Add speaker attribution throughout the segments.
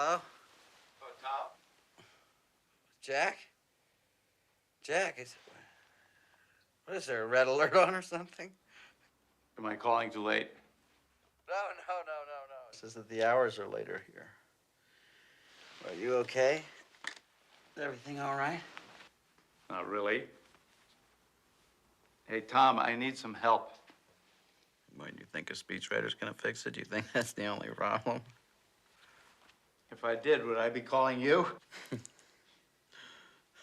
Speaker 1: Hello?
Speaker 2: Oh, Tom?
Speaker 1: Jack? Jack, what is there, a red alert on or something?
Speaker 2: Am I calling too late?
Speaker 1: No. It says that the hours are later here. Are you okay? Is everything all right?
Speaker 2: Not really. Hey, Tom, I need some help.
Speaker 1: Why, do you think a speechwriter's gonna fix it? Do you think that's the only problem?
Speaker 2: If I did, would I be calling you?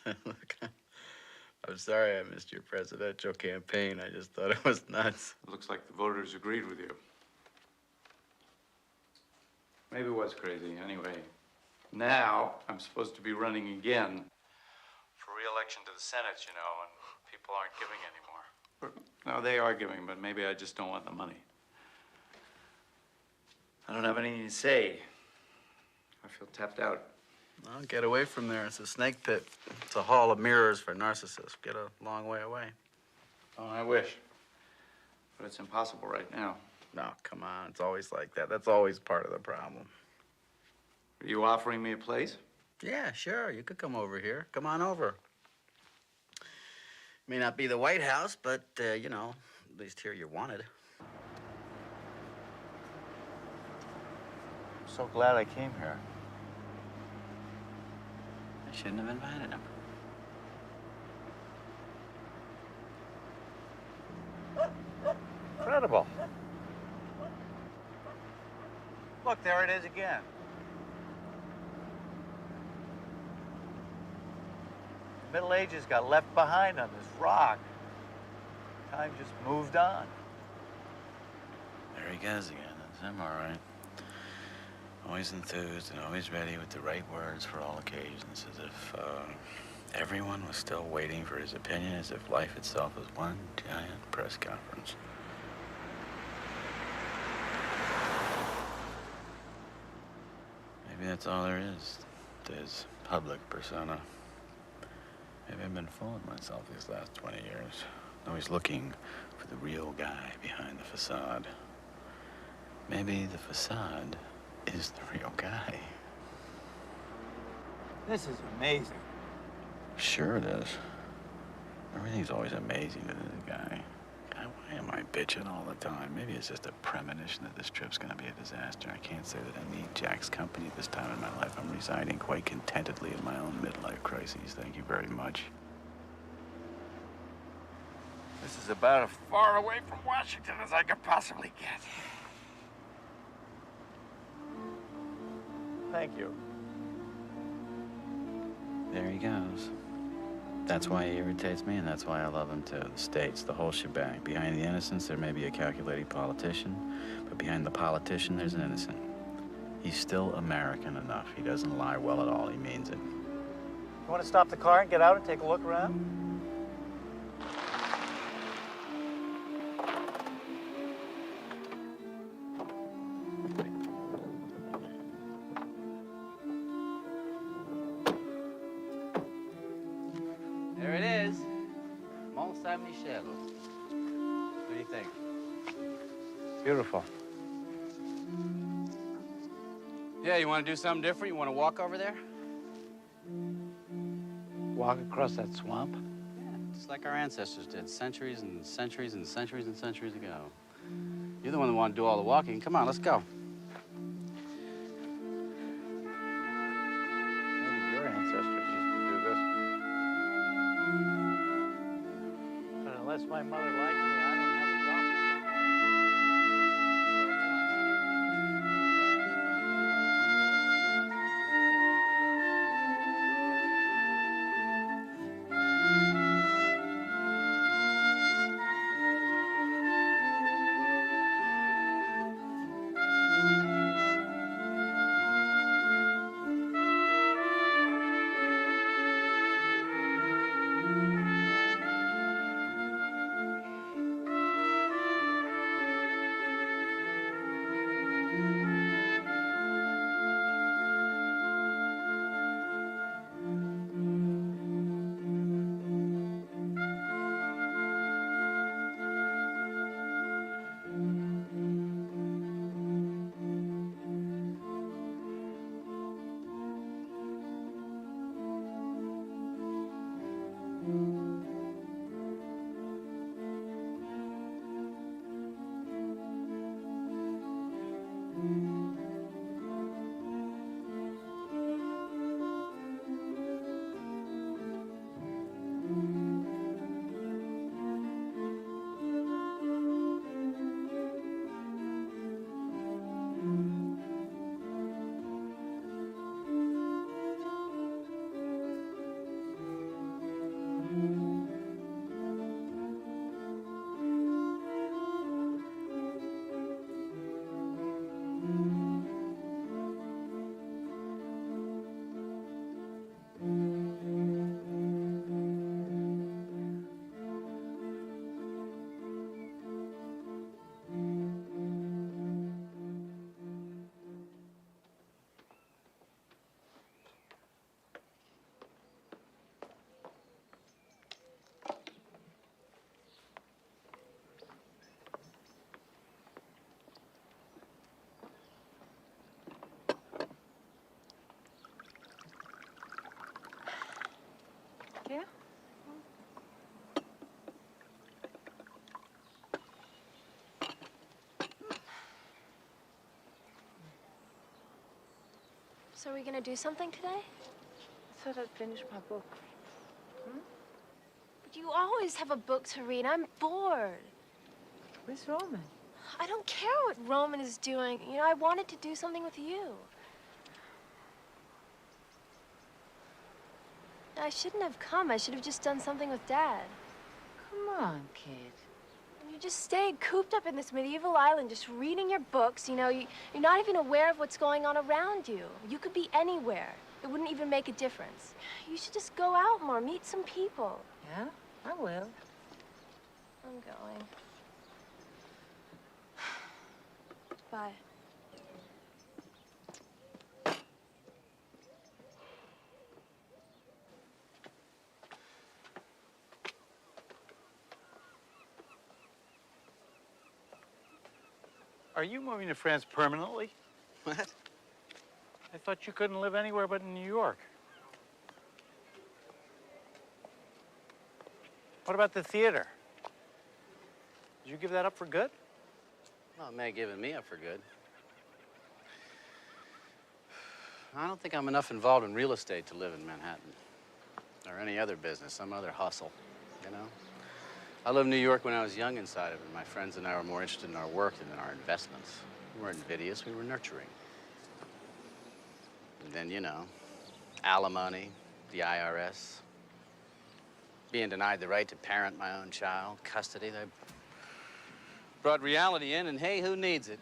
Speaker 1: Look, I'm sorry I missed your presidential campaign. I just thought it was nuts.
Speaker 2: It looks like the voters agreed with you. Maybe it was crazy. Anyway, now I'm supposed to be running again for re-election to the Senate, you know, and people aren't giving anymore. No, they are giving, but maybe I just don't want the money. I don't have anything to say. I feel tapped out.
Speaker 1: Well, get away from there. It's a snake pit. It's a hall of mirrors for narcissists. Get a long way away.
Speaker 2: Oh, I wish. But it's impossible right now.
Speaker 1: No, come on. It's always like that. That's always part of the problem.
Speaker 2: Are you offering me a place?
Speaker 1: Yeah, sure. You could come over here. Come on over. May not be the White House, but, you know, at least here you're wanted.
Speaker 2: I'm so glad I came here.
Speaker 1: I shouldn't have invited him.
Speaker 2: Incredible. Look, there it is again. The Middle Ages got left behind on this rock. Time just moved on.
Speaker 1: There he goes again. That's him, all right. Always enthused and always ready with the right words for all occasions, as if everyone was still waiting for his opinion, as if life itself was one giant press conference. Maybe that's all there is to his public persona. Maybe I've been fooling myself these last 20 years. Always looking for the real guy behind the facade. Maybe the facade is the real guy.
Speaker 2: This is amazing.
Speaker 1: Sure it is. Everything's always amazing to this guy. God, why am I bitching all the time? Maybe it's just a premonition that this trip's gonna be a disaster. I can't say that I need Jack's company at this time in my life. I'm residing quite contentedly in my own midlife crises. Thank you very much.
Speaker 2: This is about as far away from Washington as I could possibly get. Thank you.
Speaker 1: There he goes. That's why he irritates me, and that's why I love him too. The states, the whole shebang. Behind the innocence, there may be a calculating politician, but behind the politician, there's an innocent. He's still American enough. He doesn't lie well at all. He means it.
Speaker 2: You want to stop the car and get out and take a look around?
Speaker 1: There it is. Mont Saint-Michel. What do you think?
Speaker 2: Beautiful.
Speaker 1: Yeah, you want to do something different? You want to walk over there?
Speaker 2: Walk across that swamp?
Speaker 1: Yeah, just like our ancestors did, centuries and centuries and centuries and centuries ago. You're the one that wanted to do all the walking. Come on, let's go.
Speaker 2: Maybe your ancestors used to do this. But unless my mother likes me, I don't have a problem.
Speaker 3: Yeah?
Speaker 4: So are we gonna do something today?
Speaker 3: I thought I'd finish my book.
Speaker 4: But you always have a book to read. I'm bored.
Speaker 3: Where's Roman?
Speaker 4: I don't care what Roman is doing. You know, I wanted to do something with you. I shouldn't have come. I should have just done something with Dad.
Speaker 3: Come on, kid.
Speaker 4: You just stayed cooped up in this medieval island, just reading your books. You know, you're not even aware of what's going on around you. You could be anywhere. It wouldn't even make a difference. You should just go out more, meet some people.
Speaker 3: Yeah, I will.
Speaker 4: I'm going. Bye.
Speaker 2: Are you moving to France permanently?
Speaker 1: What?
Speaker 2: I thought you couldn't live anywhere but in New York. What about the theater? Did you give that up for good?
Speaker 1: Well, it may have given me up for good. I don't think I'm enough involved in real estate to live in Manhattan. Or any other business, some other hustle, you know? I lived in New York when I was young inside of it. My friends and I were more interested in our work than in our investments. We weren't invidious, we were nurturing. And then, you know, alimony, the IRS, being denied the right to parent my own child, custody. They brought reality in, and hey, who needs it?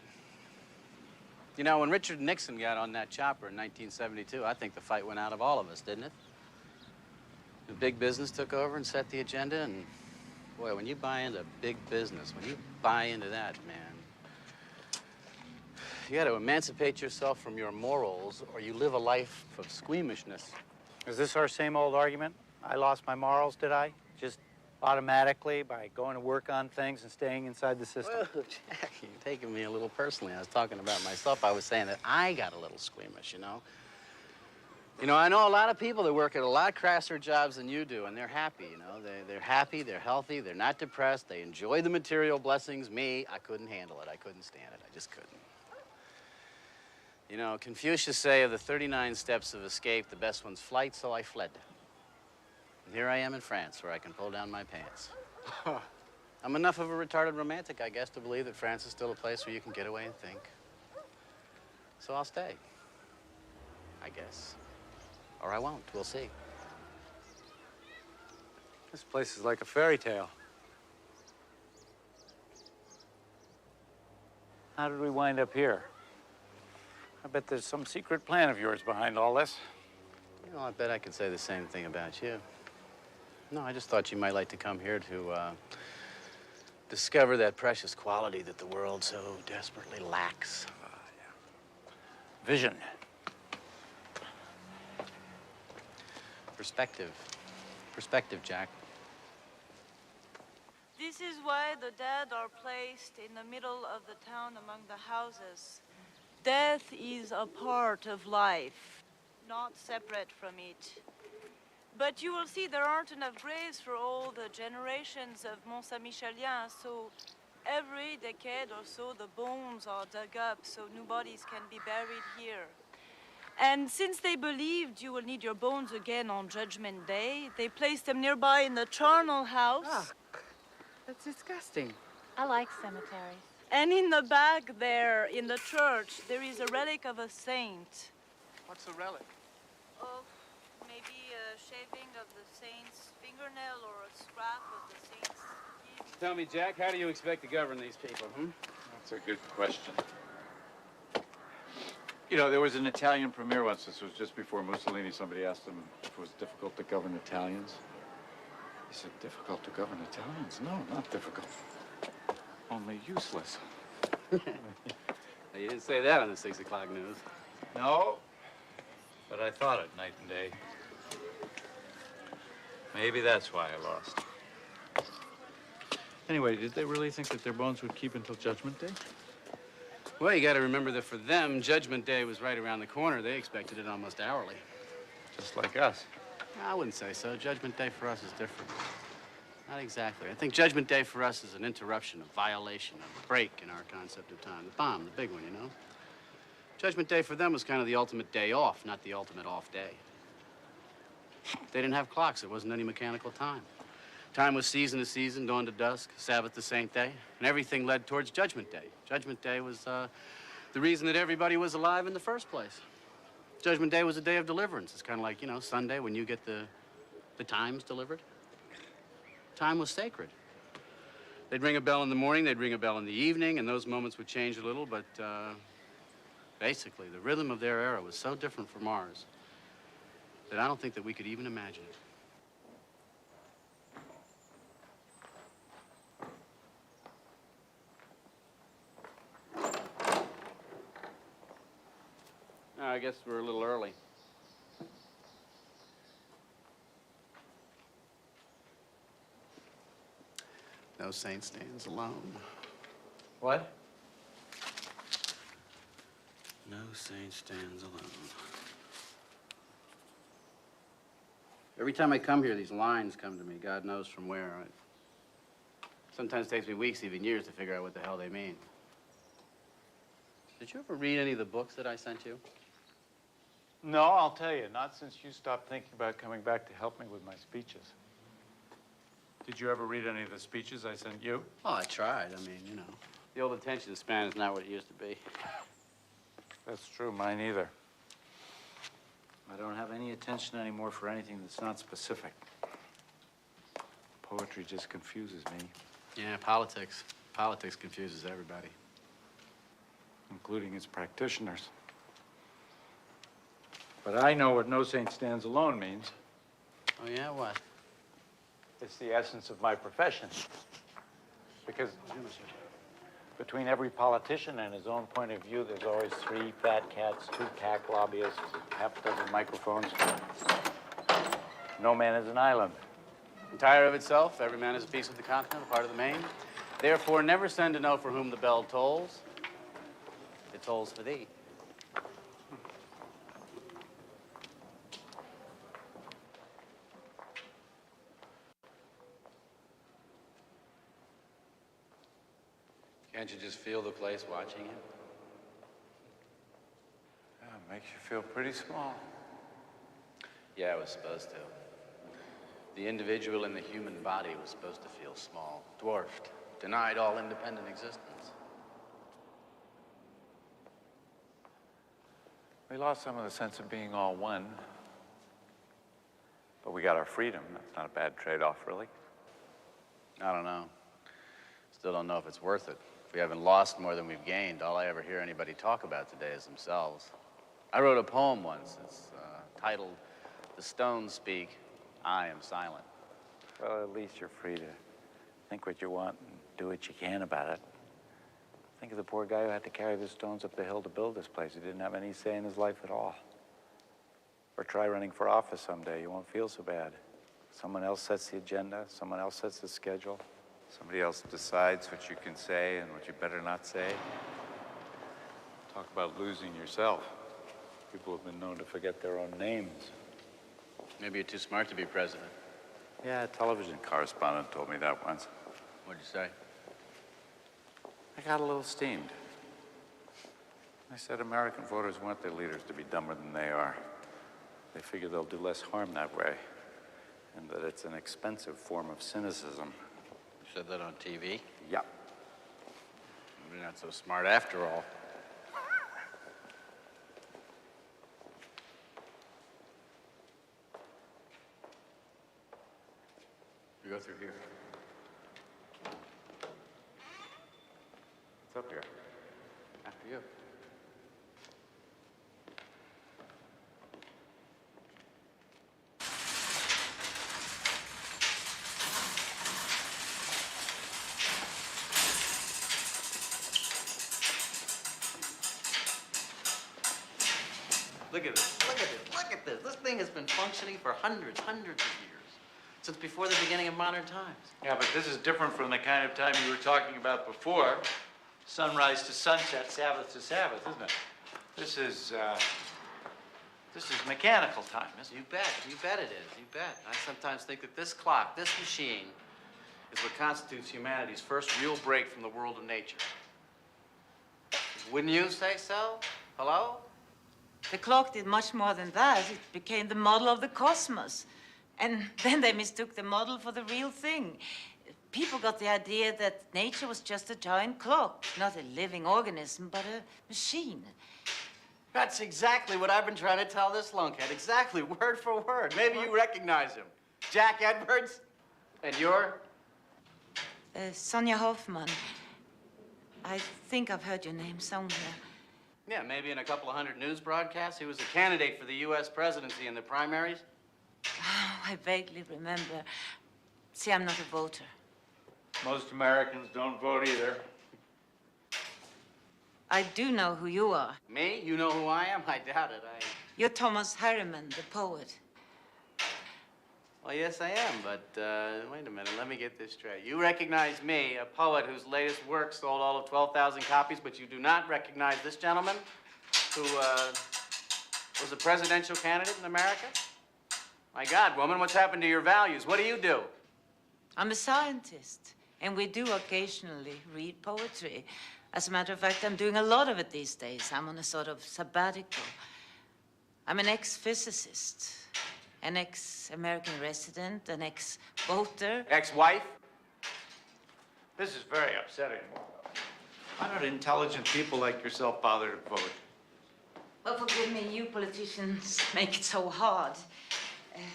Speaker 1: You know, when Richard Nixon got on that chopper in 1972, I think the fight went out of all of us, didn't it? The big business took over and set the agenda, and boy, when you buy into big business, when you buy into that, man, you got to emancipate yourself from your morals, or you live a life of squeamishness.
Speaker 2: Is this our same old argument? I lost my morals, did I? Just automatically by going to work on things and staying inside the system?
Speaker 1: Well, Jack, you're taking me a little personally. I was talking about myself. I was saying that I got a little squeamish, you know? You know, I know a lot of people that work at a lot crasser jobs than you do, and they're happy, you know? They're happy, they're healthy, they're not depressed, they enjoy the material blessings. Me, I couldn't handle it. I couldn't stand it. I just couldn't. You know, Confucius say of the 39 steps of escape, the best one's flight, so I fled. And here I am in France, where I can pull down my pants. I'm enough of a retarded romantic, I guess, to believe that France is still a place where you can get away and think. So I'll stay, I guess. Or I won't, we'll see.
Speaker 2: This place is like a fairy tale. How did we wind up here? I bet there's some secret plan of yours behind all this.
Speaker 1: You know, I bet I could say the same thing about you. No, I just thought you might like to come here to discover that precious quality that the world so desperately lacks.
Speaker 2: Yeah. Vision.
Speaker 1: Perspective. Perspective, Jack.
Speaker 5: This is why the dead are placed in the middle of the town among the houses. Death is a part of life, not separate from it. But you will see there aren't enough graves for all the generations of Mont Saint-Michelien, so every decade or so the bones are dug up so new bodies can be buried here. And since they believed you will need your bones again on Judgment Day, they placed them nearby in the charnel house.
Speaker 6: Ugh, that's disgusting.
Speaker 3: I like cemeteries.
Speaker 5: And in the back there, in the church, there is a relic of a saint.
Speaker 6: What's a relic?
Speaker 5: Oh, maybe a shaving of the saint's fingernail or a scrap of the saint's skin.
Speaker 7: Tell me, Jack, how do you expect to govern these people,
Speaker 2: That's a good question. You know, there was an Italian premier once, this was just before Mussolini. Somebody asked him if it was difficult to govern Italians. He said, difficult to govern Italians? No, not difficult. Only useless.
Speaker 7: You didn't say that on the 6 o'clock news.
Speaker 2: No, but I thought it night and day. Maybe that's why I lost. Anyway, did they really think that their bones would keep until Judgment Day?
Speaker 7: Well, you got to remember that for them, Judgment Day was right around the corner. They expected it almost hourly.
Speaker 2: Just like us.
Speaker 7: I wouldn't say so. Judgment Day for us is different. Not exactly. I think Judgment Day for us is an interruption, a violation, a break in our concept of time. The bomb, the big one, you know? Judgment Day for them was kind of the ultimate day off, not the ultimate off day. They didn't have clocks. There wasn't any mechanical time. Time was season to season, dawn to dusk, Sabbath to Saint Day, and everything led towards Judgment Day. Judgment Day was the reason that everybody was alive in the first place. Judgment Day was a day of deliverance. It's kind of like, you know, Sunday when you get the times delivered. Time was sacred. They'd ring a bell in the morning, they'd ring a bell in the evening, and those moments would change a little, but basically, the rhythm of their era was so different from ours that I don't think that we could even imagine it. I guess we're a little early. No saint stands alone.
Speaker 2: What?
Speaker 7: No saint stands alone. Every time I come here, these lines come to me, God knows from where. Sometimes it takes me weeks, even years, to figure out what the hell they mean. Did you ever read any of the books that I sent you?
Speaker 2: No, I'll tell you, not since you stopped thinking about coming back to help me with my speeches. Did you ever read any of the speeches I sent you?
Speaker 7: Oh, I tried. I mean, you know. The old attention span is not what it used to be.
Speaker 2: That's true, mine either. I don't have any attention anymore for anything that's not specific. Poetry just confuses me.
Speaker 7: Yeah, politics. Politics confuses everybody.
Speaker 2: Including its practitioners. But I know what no saint stands alone means.
Speaker 7: Oh, yeah? What?
Speaker 2: It's the essence of my profession. Because between every politician and his own point of view, there's always 3 fat cats, 2 PAC lobbyists, half a dozen microphones. No man is an island.
Speaker 7: Entire of itself, every man is a piece of the continent, a part of the main. Therefore, never send to know for whom the bell tolls. It tolls for thee. Can't you just feel the place watching you?
Speaker 2: Yeah, it makes you feel pretty small.
Speaker 7: Yeah, it was supposed to. The individual in the human body was supposed to feel small, dwarfed, denied all independent existence.
Speaker 2: We lost some of the sense of being all one. But we got our freedom. That's not a bad trade-off, really.
Speaker 7: I don't know. Still don't know if it's worth it. If we haven't lost more than we've gained, all I ever hear anybody talk about today is themselves. I wrote a poem once. It's titled, "The Stones Speak, I Am Silent."
Speaker 2: Well, at least you're free to think what you want and do what you can about it. Think of the poor guy who had to carry the stones up the hill to build this place. He didn't have any say in his life at all. Or try running for office someday. You won't feel so bad. Someone else sets the agenda. Someone else sets the schedule. Somebody else decides what you can say and what you better not say. Talk about losing yourself. People have been known to forget their own names.
Speaker 7: Maybe you're too smart to be president.
Speaker 2: Yeah, a television correspondent told me that once.
Speaker 7: What'd you say?
Speaker 2: I got a little steamed. I said American voters want their leaders to be dumber than they are. They figure they'll do less harm that way, and that it's an expensive form of cynicism.
Speaker 7: You said that on TV?
Speaker 2: Yep.
Speaker 7: You're not so smart after all. You go through here.
Speaker 2: It's up here.
Speaker 7: After you.
Speaker 8: Look at this, look at this, look at this. This thing has been functioning for hundreds of years. Since before the beginning of modern times.
Speaker 2: Yeah, but this is different from the kind of time you were talking about before. Sunrise to sunset, Sabbath to Sabbath, isn't it? This is mechanical time, isn't it?
Speaker 8: You bet it is, you bet. I sometimes think that this clock, this machine, is what constitutes humanity's first real break from the world of nature. Wouldn't you say so? Hello?
Speaker 5: The clock did much more than that. It became the model of the cosmos. And then they mistook the model for the real thing. People got the idea that nature was just a giant clock, not a living organism, but a machine.
Speaker 8: That's exactly what I've been trying to tell this lunkhead. Exactly, word for word. Maybe you recognize him. Jack Edwards? And you're?
Speaker 5: Sonia Hoffman. I think I've heard your name somewhere.
Speaker 8: Yeah, maybe in a couple of hundred news broadcasts. He was a candidate for the U.S. presidency in the primaries.
Speaker 5: Oh, I vaguely remember. See, I'm not a voter.
Speaker 2: Most Americans don't vote either.
Speaker 5: I do know who you are.
Speaker 8: Me? You know who I am? I doubt it.
Speaker 5: You're Thomas Harriman, the poet.
Speaker 8: Well, yes, I am, but wait a minute. Let me get this straight. You recognize me, a poet whose latest work sold all of 12,000 copies, but you do not recognize this gentleman who was a presidential candidate in America? My God, woman, what's happened to your values? What do?
Speaker 5: I'm a scientist, and we do occasionally read poetry. As a matter of fact, I'm doing a lot of it these days. I'm on a sort of sabbatical. I'm an ex-physicist, an ex-American resident, an ex-voter.
Speaker 2: Ex-wife? This is very upsetting. Why don't intelligent people like yourself bother to vote?
Speaker 5: Well, forgive me, you politicians make it so hard.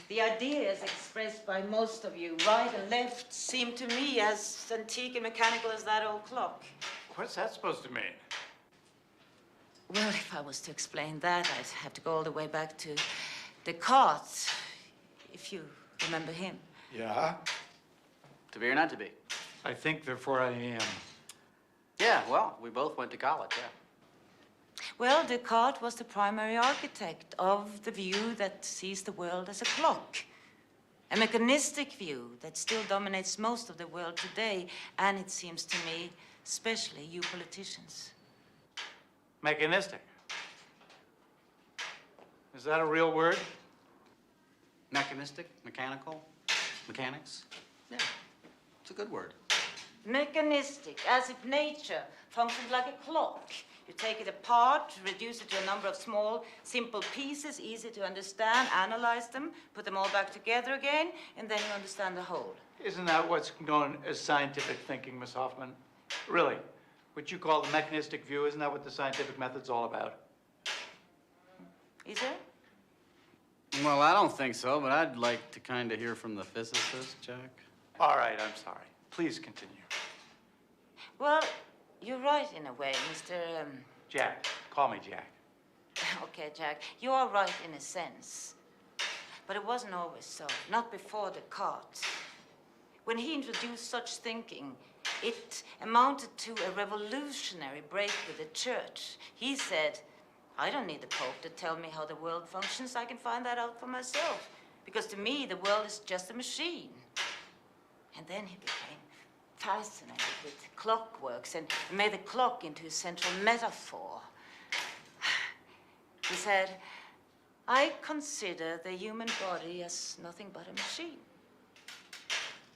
Speaker 5: The ideas expressed by most of you, right and left, seem to me as antique and mechanical as that old clock.
Speaker 2: What's that supposed to mean?
Speaker 5: Well, if I was to explain that, I'd have to go all the way back to Descartes, if you remember him.
Speaker 2: Yeah?
Speaker 8: To be or not to be?
Speaker 2: I think, therefore I am.
Speaker 8: Yeah, well, we both went to college, yeah.
Speaker 5: Well, Descartes was the primary architect of the view that sees the world as a clock. A mechanistic view that still dominates most of the world today, and it seems to me, especially you politicians.
Speaker 2: Mechanistic. Is that a real word?
Speaker 8: Mechanistic, mechanical, mechanics? Yeah, it's a good word.
Speaker 5: Mechanistic, as if nature functioned like a clock. You take it apart, reduce it to a number of small, simple pieces, easy to understand, analyze them, put them all back together again, and then you understand the whole.
Speaker 2: Isn't that what's known as scientific thinking, Miss Hoffman? Really? What you call the mechanistic view, isn't that what the scientific method's all about?
Speaker 5: Is it?
Speaker 7: Well, I don't think so, but I'd like to kind of hear from the physicist, Jack.
Speaker 2: All right, I'm sorry. Please continue.
Speaker 5: Well, you're right in a way, Mr.
Speaker 2: Jack. Call me Jack.
Speaker 5: Okay, Jack, you are right in a sense. But it wasn't always so, not before Descartes. When he introduced such thinking, it amounted to a revolutionary break with the church. He said, I don't need the Pope to tell me how the world functions. I can find that out for myself. Because to me, the world is just a machine. And then he became fascinated with clockworks and made the clock into a central metaphor. He said,
Speaker 9: I consider the human body as nothing but a machine.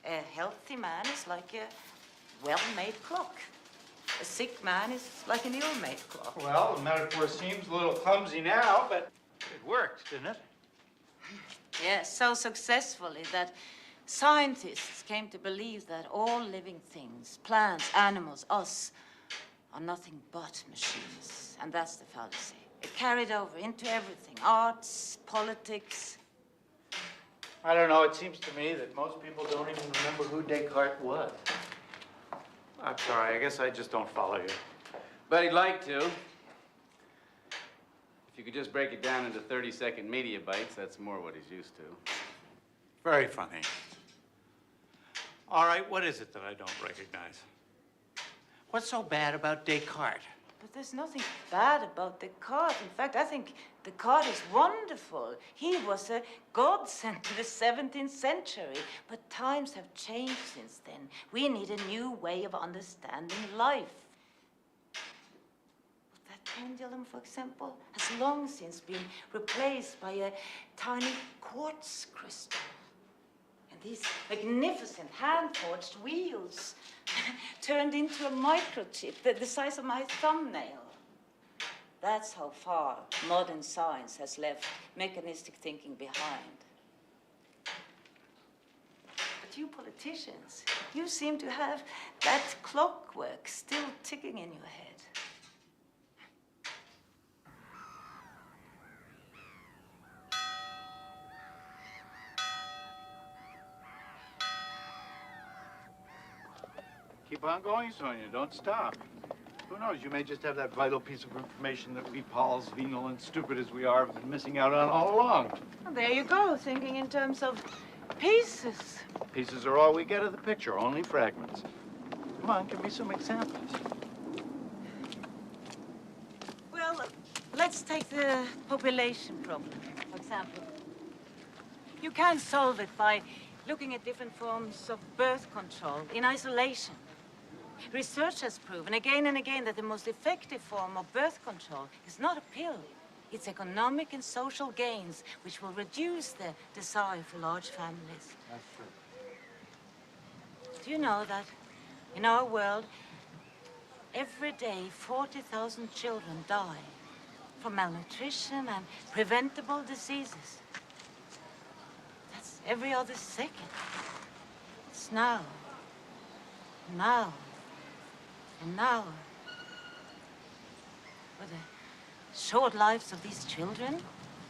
Speaker 9: A healthy man is like a well-made clock. A sick man is like an ill-made clock.
Speaker 2: Well, the metaphor seems a little clumsy now, but it worked, didn't it?
Speaker 9: Yes, so successfully that scientists came to believe that all living things, plants, animals, us, are nothing but machines. And that's the fallacy. It carried over into everything, arts, politics.
Speaker 2: I don't know, it seems to me that most people don't even remember who Descartes was. I'm sorry, I guess I just don't follow you.
Speaker 8: But he'd like to. If you could just break it down into 30-second media bites, that's more what he's used to.
Speaker 2: Very funny. All right, what is it that I don't recognize? What's so bad about Descartes?
Speaker 9: But there's nothing bad about Descartes. In fact, I think Descartes is wonderful. He was a godsend to the 17th century. But times have changed since then. We need a new way of understanding life. That pendulum, for example, has long since been replaced by a tiny quartz crystal. And these magnificent hand-forged wheels turned into a microchip the size of my thumbnail. That's how far modern science has left mechanistic thinking behind. But you politicians, you seem to have that clockwork still ticking in your head.
Speaker 2: Keep on going, Sonia. Don't stop. Who knows? You may just have that vital piece of information that we Pauls, venal and stupid as we are, have been missing out on all along.
Speaker 9: Well, there you go, thinking in terms of pieces.
Speaker 2: Pieces are all we get of the picture, only fragments. Come on, give me some examples.
Speaker 9: Well, let's take the population problem, for example. You can't solve it by looking at different forms of birth control in isolation. Research has proven again and again that the most effective form of birth control is not a pill. It's economic and social gains, which will reduce the desire for large families.
Speaker 2: That's true.
Speaker 9: Do you know that in our world, every day 40,000 children die from malnutrition and preventable diseases? That's every other second. It's now, now, and now. But the short lives of these children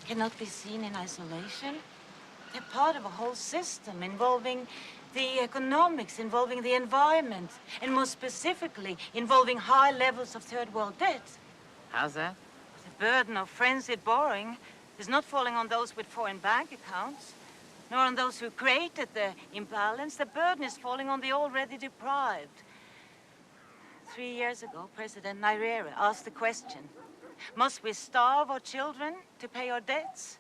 Speaker 9: cannot be seen in isolation. They're part of a whole system involving the economics, involving the environment, and more specifically, involving high levels of third world debt.
Speaker 6: How's that?
Speaker 9: The burden of frenzied borrowing is not falling on those with foreign bank accounts, nor on those who created the imbalance. The burden is falling on the already deprived. 3 years ago, President Nyerere asked the question, must we starve our children to pay our debts?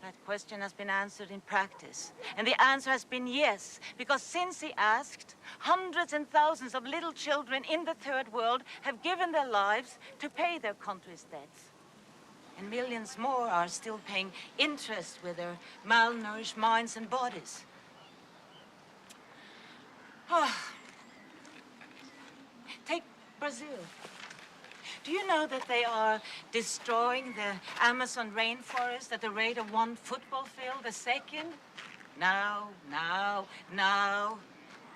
Speaker 9: That question has been answered in practice. And the answer has been yes, because since he asked, hundreds and thousands of little children in the third world have given their lives to pay their country's debts. And millions more are still paying interest with their malnourished minds and bodies. Take Brazil. Do you know that they are destroying the Amazon rainforest at the rate of 1 football field a second? Now.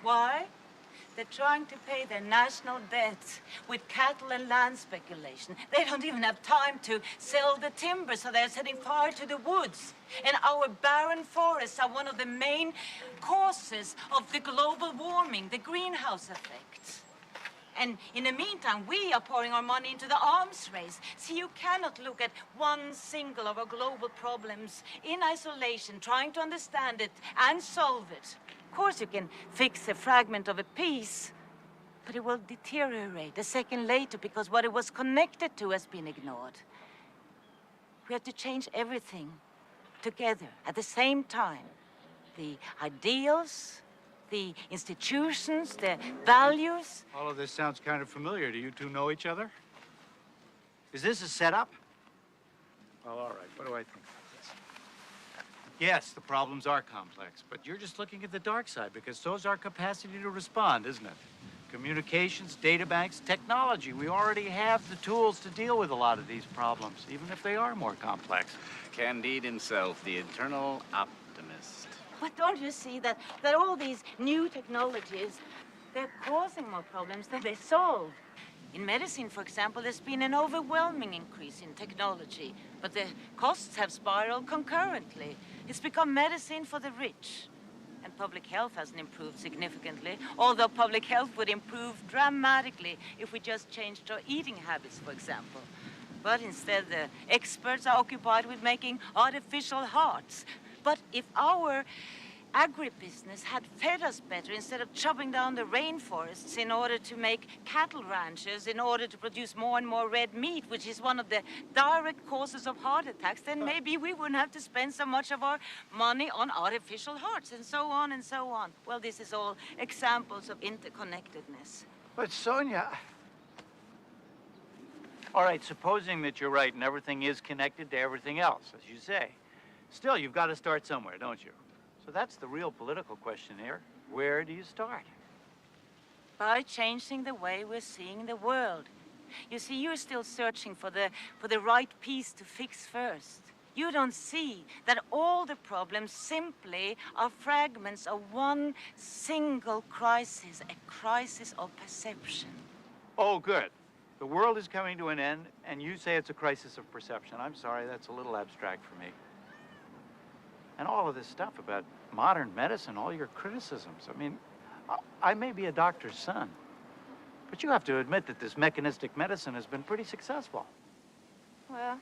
Speaker 9: Why? They're trying to pay their national debts with cattle and land speculation. They don't even have time to sell the timber, so they're setting fire to the woods. And our barren forests are one of the main causes of the global warming, the greenhouse effect. And in the meantime, we are pouring our money into the arms race. See, you cannot look at one single of our global problems in isolation, trying to understand it and solve it. Of course, you can fix a fragment of a piece, but it will deteriorate a second later because what it was connected to has been ignored. We have to change everything together at the same time. The ideals, the institutions, the values.
Speaker 2: All of this sounds kind of familiar. Do you two know each other? Is this a setup? Well, all right. What do I think of this? Yes, the problems are complex, but you're just looking at the dark side because so's our capacity to respond, isn't it? Communications, data banks, technology. We already have the tools to deal with a lot of these problems, even if they are more complex.
Speaker 7: Candide himself, the eternal optimist.
Speaker 9: But don't you see that all these new technologies, they're causing more problems than they solve? In medicine, for example, there's been an overwhelming increase in technology, but the costs have spiraled concurrently. It's become medicine for the rich. And public health hasn't improved significantly, although public health would improve dramatically if we just changed our eating habits, for example. But instead, the experts are occupied with making artificial hearts. But if our agribusiness had fed us better instead of chopping down the rainforests in order to make cattle ranches, in order to produce more and more red meat, which is one of the direct causes of heart attacks, then maybe we wouldn't have to spend so much of our money on artificial hearts, and so on and so on. Well, this is all examples of interconnectedness.
Speaker 2: But Sonia... All right, supposing that you're right and everything is connected to everything else, as you say. Still, you've got to start somewhere, don't you? So that's the real political question here. Where do you start?
Speaker 9: By changing the way we're seeing the world. You see, you're still searching for the right piece to fix first. You don't see that all the problems simply are fragments of one single crisis, a crisis of perception.
Speaker 2: Oh, good. The world is coming to an end, and you say it's a crisis of perception. I'm sorry, that's a little abstract for me. And all of this stuff about modern medicine, all your criticisms. I mean, I may be a doctor's son, but you have to admit that this mechanistic medicine has been pretty successful.
Speaker 9: Well,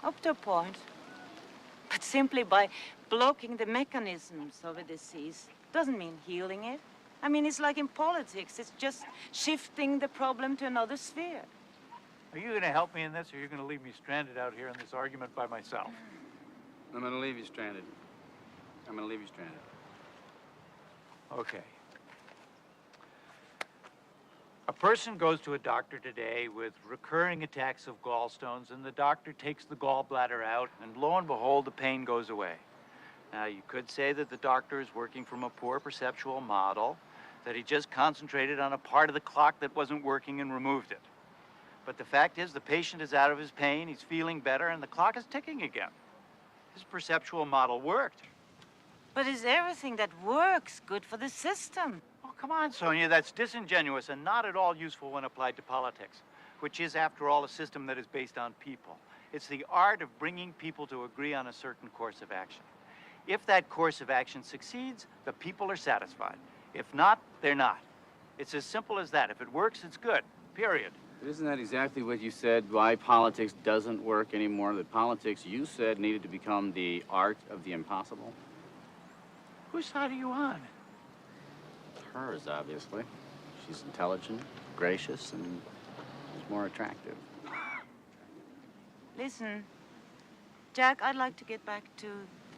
Speaker 9: up to a point. But simply by blocking the mechanisms of a disease doesn't mean healing it. I mean, it's like in politics. It's just shifting the problem to another sphere.
Speaker 2: Are you going to help me in this, or are you going to leave me stranded out here in this argument by myself?
Speaker 7: I'm gonna leave you stranded. I'm gonna leave you stranded.
Speaker 2: Okay. A person goes to a doctor today with recurring attacks of gallstones, and the doctor takes the gallbladder out, and lo and behold, the pain goes away. Now, you could say that the doctor is working from a poor perceptual model, that he just concentrated on a part of the clock that wasn't working and removed it. But the fact is, the patient is out of his pain, he's feeling better, and the clock is ticking again. His perceptual model worked.
Speaker 9: But is everything that works good for the system?
Speaker 2: Oh, come on, Sonia, that's disingenuous and not at all useful when applied to politics, which is, after all, a system that is based on people. It's the art of bringing people to agree on a certain course of action. If that course of action succeeds, the people are satisfied. If not, they're not. It's as simple as that. If it works, it's good, period.
Speaker 7: But isn't that exactly what you said, why politics doesn't work anymore? That politics, you said, needed to become the art of the impossible?
Speaker 2: Whose side are you on?
Speaker 7: Hers, obviously. She's intelligent, gracious, and she's more attractive.
Speaker 9: Listen, Jack, I'd like to get back to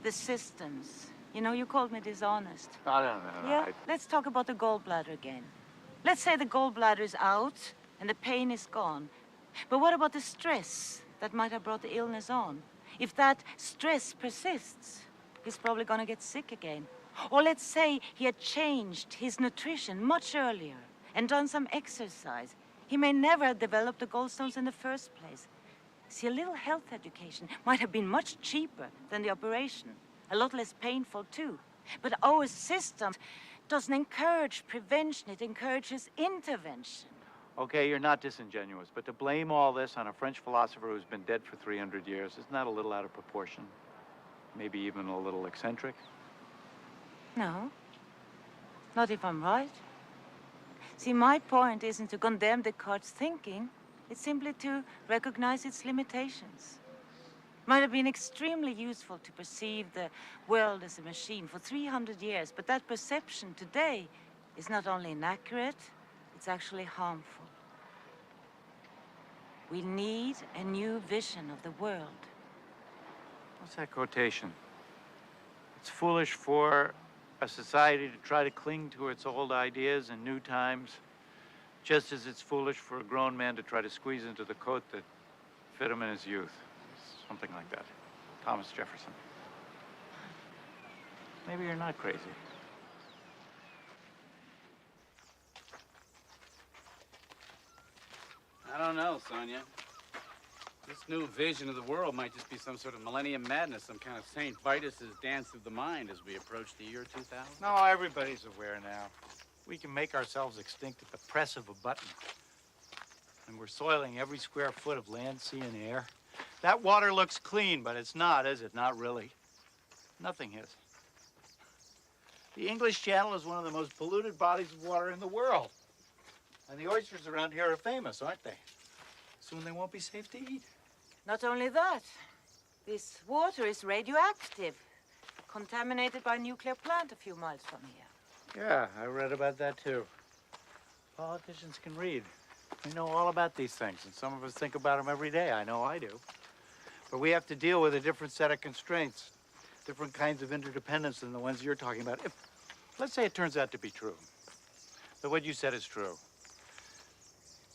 Speaker 9: the systems. You know, you called me dishonest.
Speaker 2: No.
Speaker 9: Yeah? Let's talk about the gallbladder again. Let's say the gallbladder is out and the pain is gone. But what about the stress that might have brought the illness on? If that stress persists, he's probably gonna get sick again. Or let's say he had changed his nutrition much earlier and done some exercise. He may never have developed the gallstones in the first place. See, a little health education might have been much cheaper than the operation. A lot less painful, too. But our system doesn't encourage prevention, it encourages intervention.
Speaker 2: Okay, you're not disingenuous, but to blame all this on a French philosopher who's been dead for 300 years, isn't that a little out of proportion? Maybe even a little eccentric?
Speaker 9: No, not if I'm right. See, my point isn't to condemn Descartes' thinking. It's simply to recognize its limitations. Might have been extremely useful to perceive the world as a machine for 300 years, but that perception today is not only inaccurate, it's actually harmful. We need a new vision of the world.
Speaker 2: What's that quotation? It's foolish for a society to try to cling to its old ideas in new times, just as it's foolish for a grown man to try to squeeze into the coat that fit him in his youth. It's Something like that. Thomas Jefferson. Maybe you're not crazy.
Speaker 7: I don't know, Sonia. This new vision of the world might just be some sort of millennium madness, some kind of St. Vitus's dance of the mind as we approach the year 2000.
Speaker 2: No, everybody's aware now. We can make ourselves extinct at the press of a button. And we're soiling every square foot of land, sea, and air. That water looks clean, but it's not, is it? Not really. Nothing is. The English Channel is one of the most polluted bodies of water in the world. And the oysters around here are famous, aren't they? Soon they won't be safe to eat.
Speaker 9: Not only that, this water is radioactive, contaminated by a nuclear plant a few miles from here.
Speaker 2: Yeah, I read about that too. Politicians can read. They know all about these things, and some of us think about them every day. I know I do. But we have to deal with a different set of constraints, different kinds of interdependence than the ones you're talking about. If, let's say it turns out to be true, that what you said is true.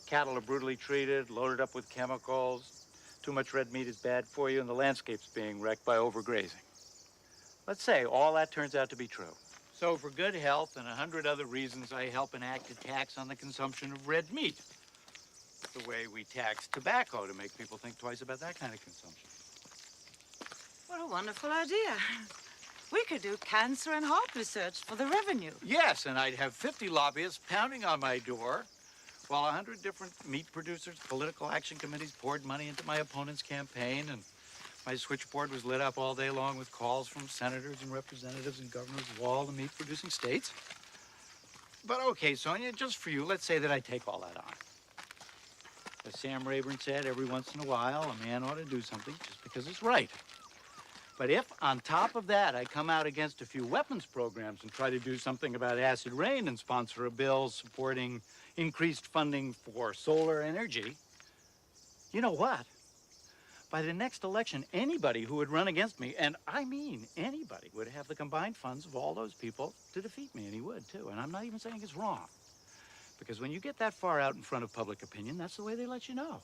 Speaker 2: Cattle are brutally treated, loaded up with chemicals, too much red meat is bad for you, and the landscape's being wrecked by overgrazing. Let's say all that turns out to be true. So for good health and 100 other reasons, I help enact a tax on the consumption of red meat. The way we tax tobacco to make people think twice about that kind of consumption.
Speaker 9: What a wonderful idea. We could do cancer and heart research for the revenue.
Speaker 2: Yes, and I'd have 50 lobbyists pounding on my door while 100 different meat producers, political action committees poured money into my opponent's campaign, and my switchboard was lit up all day long with calls from senators and representatives and governors of all the meat-producing states. But okay, Sonia, just for you, let's say that I take all that on. As Sam Rayburn said, every once in a while, a man ought to do something just because it's right. But if, on top of that, I come out against a few weapons programs and try to do something about acid rain and sponsor a bill supporting increased funding for solar energy, you know what? By the next election, anybody who would run against me, and I mean anybody, would have the combined funds of all those people to defeat me, and he would, too. And I'm not even saying it's wrong. Because when you get that far out in front of public opinion, that's the way they let you know.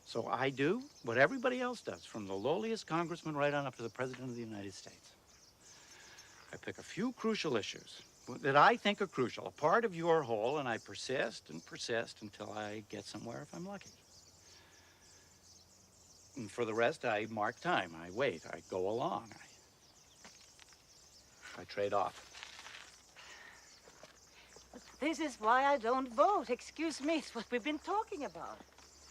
Speaker 2: So I do what everybody else does, from the lowliest congressman right on up to the President of the United States. I pick a few crucial issues that I think are crucial, a part of your whole, and I persist and persist until I get somewhere if I'm lucky. And for the rest, I mark time. I wait. I go along. I trade off.
Speaker 9: This is why I don't vote. Excuse me, it's what we've been talking about.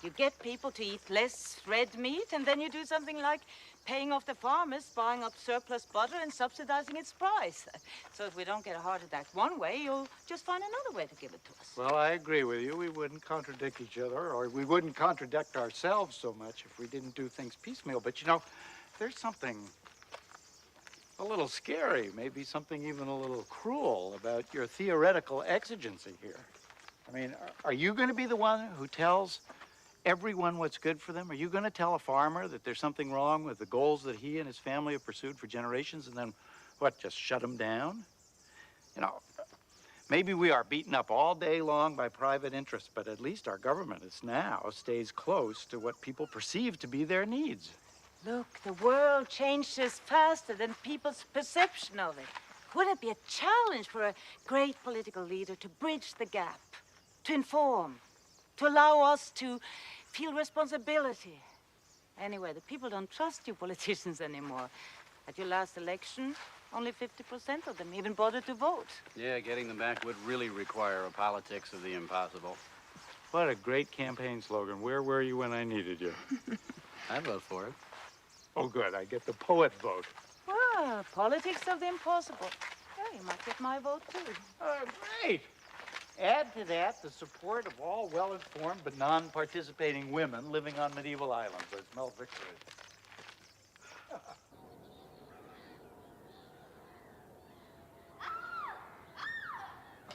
Speaker 9: You get people to eat less red meat, and then you do something like paying off the farmers, buying up surplus butter and subsidizing its price. So if we don't get a heart attack one way, you'll just find another way to give it to us.
Speaker 2: Well, I agree with you. We wouldn't contradict each other, or we wouldn't contradict ourselves so much if we didn't do things piecemeal. But, you know, there's something a little scary, maybe something even a little cruel about your theoretical exigency here. I mean, are you going to be the one who tells everyone what's good for them? Are you going to tell a farmer that there's something wrong with the goals that he and his family have pursued for generations and then, what, just shut them down? You know, maybe we are beaten up all day long by private interests, but at least our government is now stays close to what people perceive to be their needs.
Speaker 9: Look, the world changes faster than people's perception of it. Wouldn't it be a challenge for a great political leader to bridge the gap, to inform, to allow us to feel responsibility? Anyway, the people don't trust you politicians anymore. At your last election, only 50% of them even bothered to vote.
Speaker 7: Yeah, getting them back would really require a politics of the impossible.
Speaker 2: What a great campaign slogan. Where were you when I needed you?
Speaker 7: I'd vote for it.
Speaker 2: Oh, good. I get the poet vote.
Speaker 9: Ah, politics of the impossible. Yeah, you might get my vote, too.
Speaker 2: Great. Add to that the support of all well-informed but non-participating women living on medieval islands, as Mel Victor is.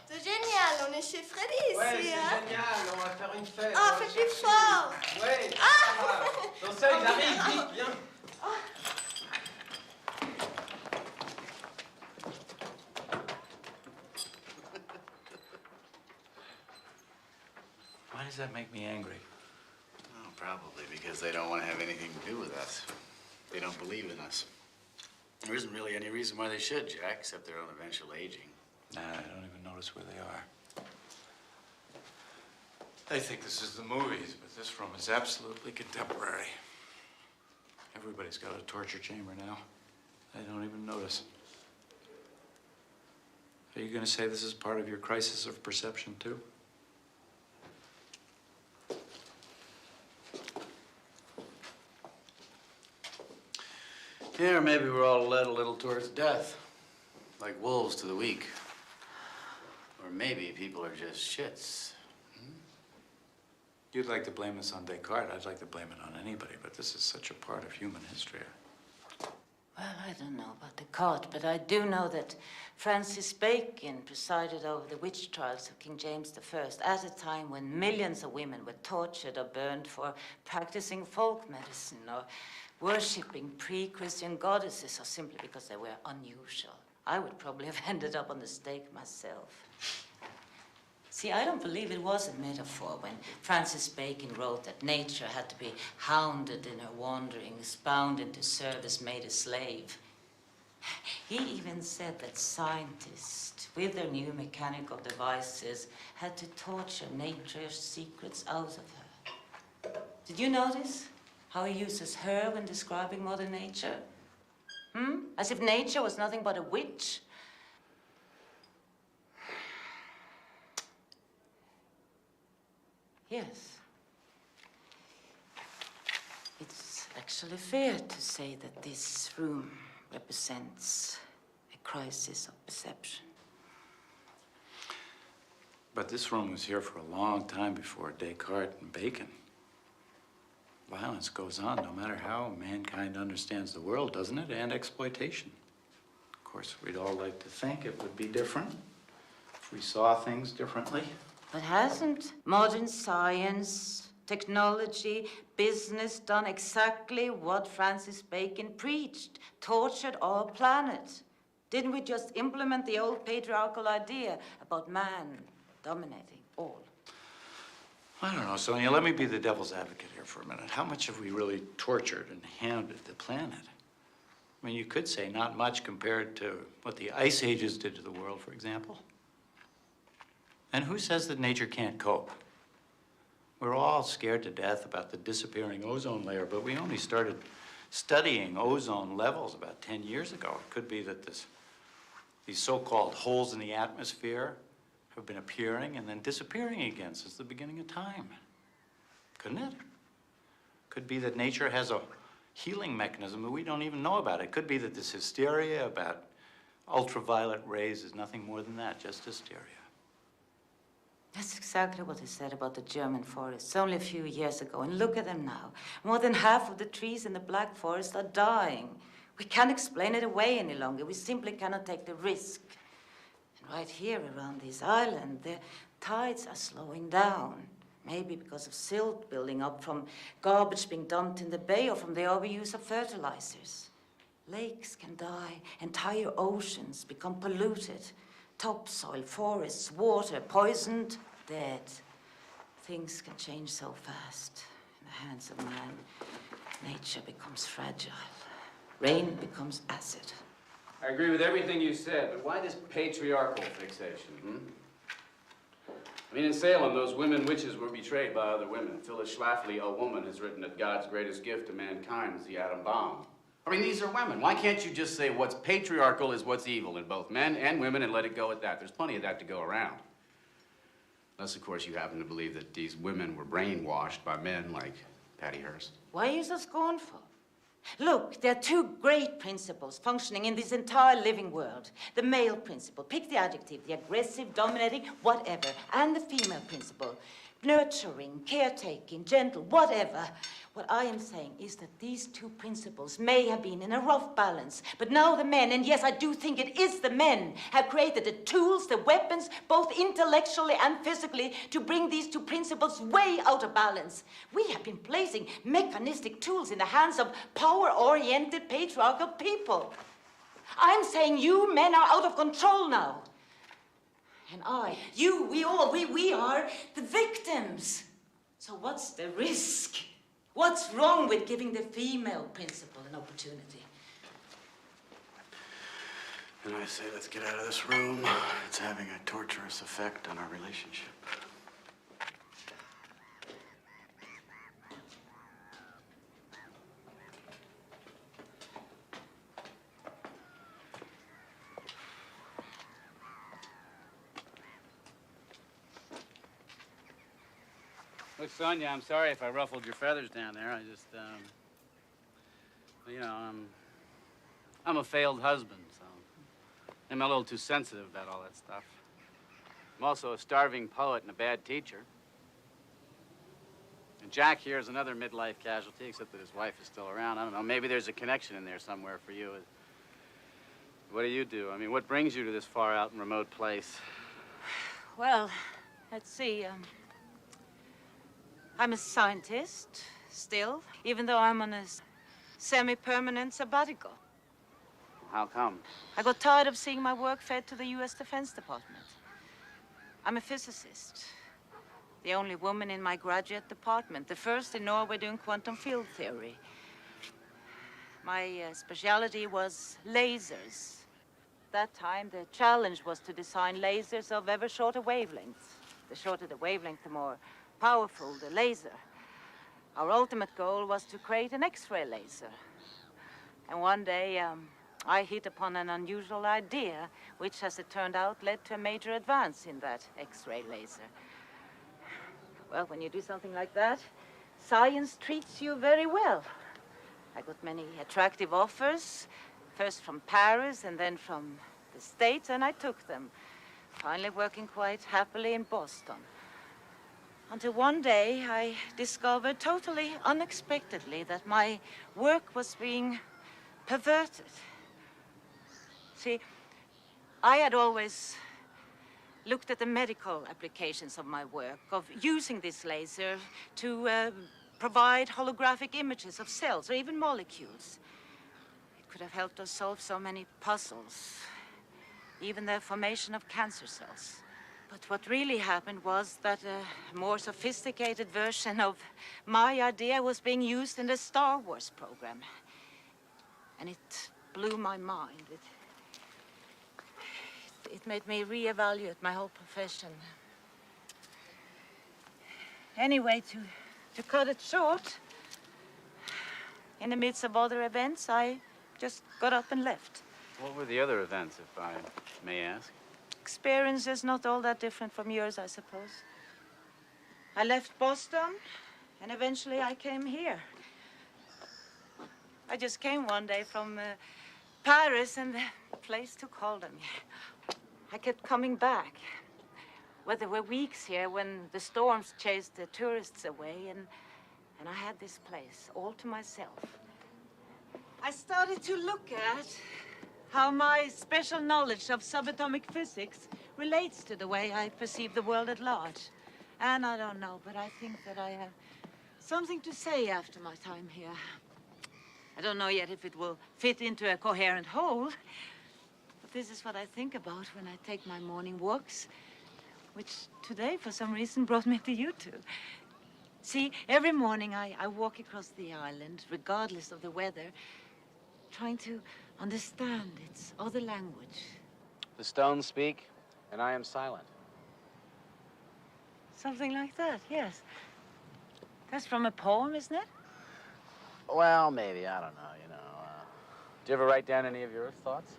Speaker 10: C'est génial, on est chez Freddy ici,
Speaker 11: Ouais, c'est
Speaker 10: hein?
Speaker 11: génial, on va faire une fête.
Speaker 10: Oh, fais plus fort!
Speaker 11: Ouais,
Speaker 10: Ah!
Speaker 11: dans ça, il arrive, vite, viens.
Speaker 2: Why does that make me angry?
Speaker 7: Oh, Probably because they don't want to have anything to do with us. They don't believe in us. There isn't really any reason why they should, Jack, except their own eventual aging.
Speaker 2: Nah, I don't even notice where they are. They think this is the movies, but this room is absolutely contemporary. Everybody's got a torture chamber now. They don't even notice. Are you going to say this is part of your crisis of perception, too?
Speaker 7: Yeah, or maybe we're all led a little towards death, like wolves to the weak. Or maybe people are just shits.
Speaker 2: You'd like to blame this on Descartes. I'd like to blame it on anybody, but this is such a part of human history.
Speaker 9: Well, I don't know about Descartes, but I do know that Francis Bacon presided over the witch trials of King James I at a time when millions of women were tortured or burned for practicing folk medicine or worshipping pre-Christian goddesses or simply because they were unusual. I would probably have ended up on the stake myself. See, I don't believe it was a metaphor when Francis Bacon wrote that nature had to be hounded in her wanderings, bound into service, made a slave. He even said that scientists, with their new mechanical devices, had to torture nature's secrets out of her. Did you notice how he uses her when describing Mother Nature? As if nature was nothing but a witch. Yes. It's actually fair to say that this room represents a crisis of perception.
Speaker 2: But this room was here for a long time before Descartes and Bacon. Violence goes on no matter how mankind understands the world, doesn't it? And exploitation. Of course, we'd all like to think it would be different if we saw things differently.
Speaker 9: But hasn't modern science, technology, business done exactly what Francis Bacon preached? Tortured our planet. Didn't we just implement the old patriarchal idea about man dominating all?
Speaker 2: I don't know, Sonia. Let me be the devil's advocate here for a minute. How much have we really tortured and hounded the planet? I mean, you could say not much compared to what the ice ages did to the world, for example. And who says that nature can't cope? We're all scared to death about the disappearing ozone layer, but we only started studying ozone levels about 10 years ago. It could be that these so-called holes in the atmosphere have been appearing and then disappearing again since the beginning of time. Couldn't it? Could be that nature has a healing mechanism that we don't even know about. It could be that this hysteria about ultraviolet rays is nothing more than that, just hysteria.
Speaker 9: That's exactly what they said about the German forests only a few years ago. And look at them now. More than half of the trees in the Black Forest are dying. We can't explain it away any longer. We simply cannot take the risk. And right here around this island, the tides are slowing down. Maybe because of silt building up from garbage being dumped in the bay or from the overuse of fertilizers. Lakes can die. Entire oceans become polluted. Topsoil, forests, water, poisoned, dead. Things can change so fast. In the hands of man, nature becomes fragile. Rain becomes acid.
Speaker 11: I agree with everything you said, but why this patriarchal fixation, I mean, in Salem, those women witches were betrayed by other women. Phyllis Schlafly, a woman, has written that God's greatest gift to mankind is the atom bomb.
Speaker 7: I mean, these are women. Why can't you just say what's patriarchal is what's evil in both men and women and let it go at that? There's plenty of that to go around. Unless, of course, you happen to believe that these women were brainwashed by men like Patty Hearst.
Speaker 9: Why are you so scornful? Look, there are two great principles functioning in this entire living world. The male principle, pick the adjective, the aggressive, dominating, whatever, and the female principle, nurturing, caretaking, gentle, whatever. What I am saying is that these two principles may have been in a rough balance, but now the men, and yes, I do think it is the men, have created the tools, the weapons, both intellectually and physically, to bring these two principles way out of balance. We have been placing mechanistic tools in the hands of power-oriented patriarchal people. I'm saying you men are out of control now. And I, you, we all, we are the victims. So what's the risk? What's wrong with giving the female principal an opportunity?
Speaker 7: And I say, let's get out of this room. It's having a torturous effect on our relationship.
Speaker 11: Look, Sonia, I'm sorry if I ruffled your feathers down there. I just, you know, I'm a failed husband, so I'm a little too sensitive about all that stuff. I'm also a starving poet and a bad teacher. And Jack here is another midlife casualty, except that his wife is still around. I don't know, maybe there's a connection in there somewhere for you. What do? I mean, what brings you to this far out and remote place?
Speaker 9: Well, let's see. I'm a scientist, still, even though I'm on a semi-permanent sabbatical.
Speaker 11: How come?
Speaker 9: I got tired of seeing my work fed to the U.S. Defense Department. I'm a physicist, the only woman in my graduate department, the first in Norway doing quantum field theory. My specialty was lasers. At that time, the challenge was to design lasers of ever shorter wavelengths. The shorter the wavelength, the more powerful the laser. Our ultimate goal was to create an X-ray laser. And one day, I hit upon an unusual idea, which, as it turned out, led to a major advance in that X-ray laser. Well, when you do something like that, science treats you very well. I got many attractive offers, first from Paris and then from the States, and I took them, finally working quite happily in Boston. Until one day, I discovered totally unexpectedly that my work was being perverted. See, I had always looked at the medical applications of my work, of using this laser to provide holographic images of cells or even molecules. It could have helped us solve so many puzzles, even the formation of cancer cells. But what really happened was that a more sophisticated version of my idea was being used in the Star Wars program. And it blew my mind. It made me reevaluate my whole profession. Anyway, to cut it short, in the midst of other events, I just got up and left.
Speaker 11: What were the other events, if I may ask?
Speaker 9: Experiences not all that different from yours, I suppose. I left Boston, and eventually I came here. I just came one day from Paris, and the place took hold of me. I kept coming back. Well, there were weeks here when the storms chased the tourists away, and I had this place all to myself. I started to look at how my special knowledge of subatomic physics relates to the way I perceive the world at large. And I don't know, but I think that I have something to say after my time here. I don't know yet if it will fit into a coherent whole, but this is what I think about when I take my morning walks, which today, for some reason, brought me to you two. See, every morning I walk across the island, regardless of the weather, trying to understand its other language.
Speaker 11: The stones speak, and I am silent.
Speaker 9: Something like that, yes. That's from a poem, isn't it?
Speaker 11: Well, maybe, I don't know, you know. Do you ever write down any of your thoughts?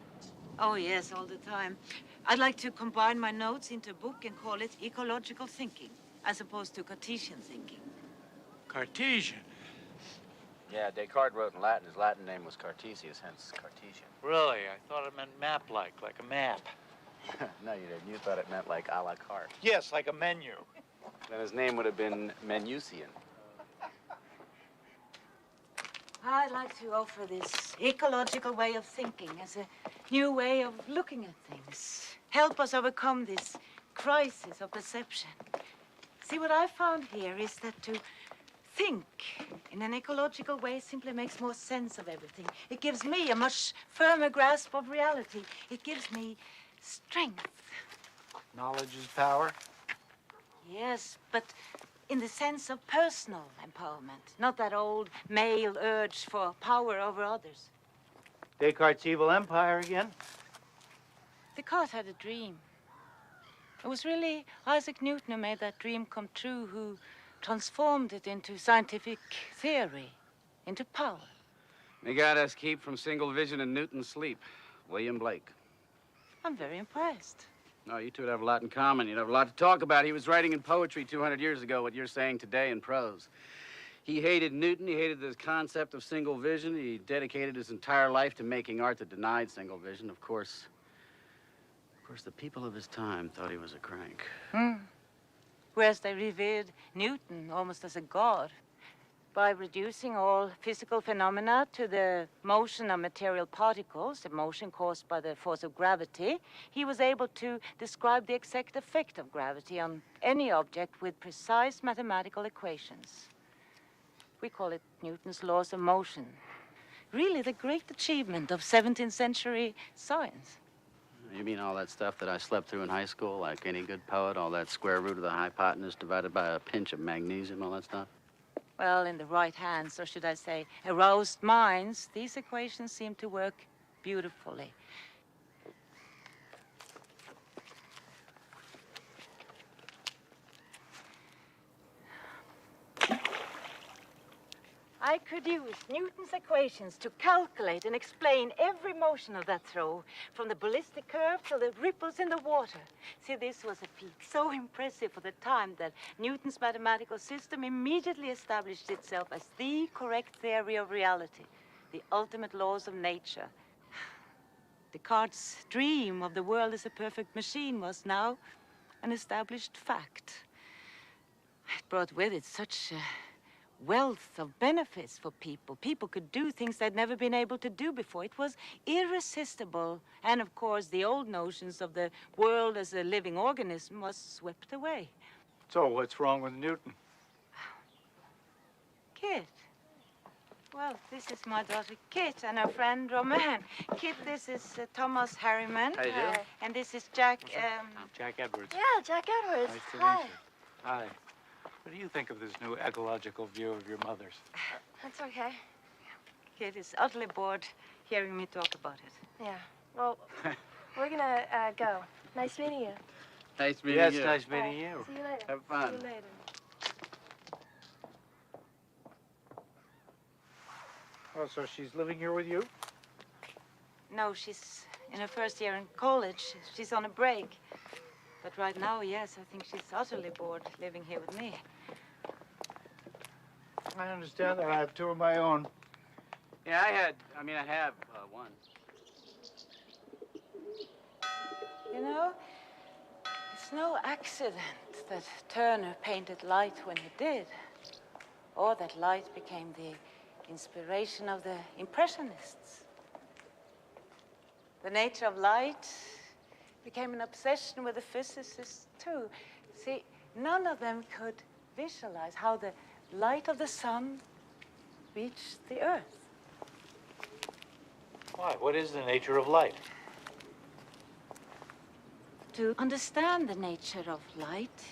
Speaker 9: Oh, yes, all the time. I'd like to combine my notes into a book and call it ecological thinking, as opposed to Cartesian thinking.
Speaker 2: Cartesian?
Speaker 11: Yeah, Descartes wrote in Latin. His Latin name was Cartesius, hence Cartesian.
Speaker 2: Really? I thought it meant map-like, like a map.
Speaker 11: No, you didn't. You thought it meant like a la carte.
Speaker 2: Yes, like a menu.
Speaker 11: Then his name would have been Menusian.
Speaker 9: I'd like to offer this ecological way of thinking as a new way of looking at things. Help us overcome this crisis of perception. See, what I found here is that to think in an ecological way simply makes more sense of everything. It gives me a much firmer grasp of reality. It gives me strength.
Speaker 2: Knowledge is power?
Speaker 9: Yes, but in the sense of personal empowerment, not that old male urge for power over others.
Speaker 2: Descartes' evil empire again?
Speaker 9: Descartes had a dream. It was really Isaac Newton who made that dream come true, who transformed it into scientific theory, into power.
Speaker 11: They got us keep from single vision and Newton's sleep. William Blake.
Speaker 9: I'm very impressed.
Speaker 11: No, you two would have a lot in common. You'd have a lot to talk about. He was writing in poetry 200 years ago what you're saying today in prose. He hated Newton. He hated the concept of single vision. He dedicated his entire life to making art that denied single vision. Of course, the people of his time thought he was a crank.
Speaker 9: Whereas they revered Newton almost as a god. By reducing all physical phenomena to the motion of material particles, the motion caused by the force of gravity, he was able to describe the exact effect of gravity on any object with precise mathematical equations. We call it Newton's laws of motion. Really the great achievement of 17th century science.
Speaker 7: You mean all that stuff that I slept through in high school, like any good poet, all that square root of the hypotenuse divided by a pinch of magnesium, all that stuff?
Speaker 9: Well, in the right hands, or should I say, aroused minds, these equations seem to work beautifully. I could use Newton's equations to calculate and explain every motion of that throw, from the ballistic curve to the ripples in the water. See, this was a feat so impressive for the time that Newton's mathematical system immediately established itself as the correct theory of reality, the ultimate laws of nature. Descartes' dream of the world as a perfect machine was now an established fact. It brought with it such wealth of benefits for people. People could do things they'd never been able to do before. It was irresistible. And of course, the old notions of the world as a living organism was swept away.
Speaker 2: So what's wrong with Newton?
Speaker 9: Kit. Well, this is my daughter Kit and her friend Romain. Kit, this is Thomas Harriman.
Speaker 2: How you doing?
Speaker 9: And this is Jack.
Speaker 2: Jack Edwards.
Speaker 4: Yeah, Jack Edwards.
Speaker 2: Nice to
Speaker 4: Hi.
Speaker 2: meet you. Hi. What do you think of this new ecological view of your mother's?
Speaker 4: That's okay.
Speaker 9: Kit is utterly bored hearing me talk about it.
Speaker 4: Yeah. Well, we're gonna go. Nice meeting you.
Speaker 7: Nice meeting
Speaker 2: Yes,
Speaker 7: you.
Speaker 2: nice meeting you.
Speaker 4: See you later.
Speaker 7: Have fun.
Speaker 4: See you later.
Speaker 2: Oh, so she's living here with you?
Speaker 9: No, she's in her first year in college. She's on a break. But right now, yes, I think she's utterly bored living here with me.
Speaker 2: I understand that. I have two of my own.
Speaker 11: Yeah, I have one.
Speaker 9: You know, it's no accident that Turner painted light when he did, or that light became the inspiration of the Impressionists. The nature of light became an obsession with the physicists, too. See, none of them could visualize how the light of the sun reached the earth.
Speaker 2: Why? What is the nature of light?
Speaker 9: To understand the nature of light,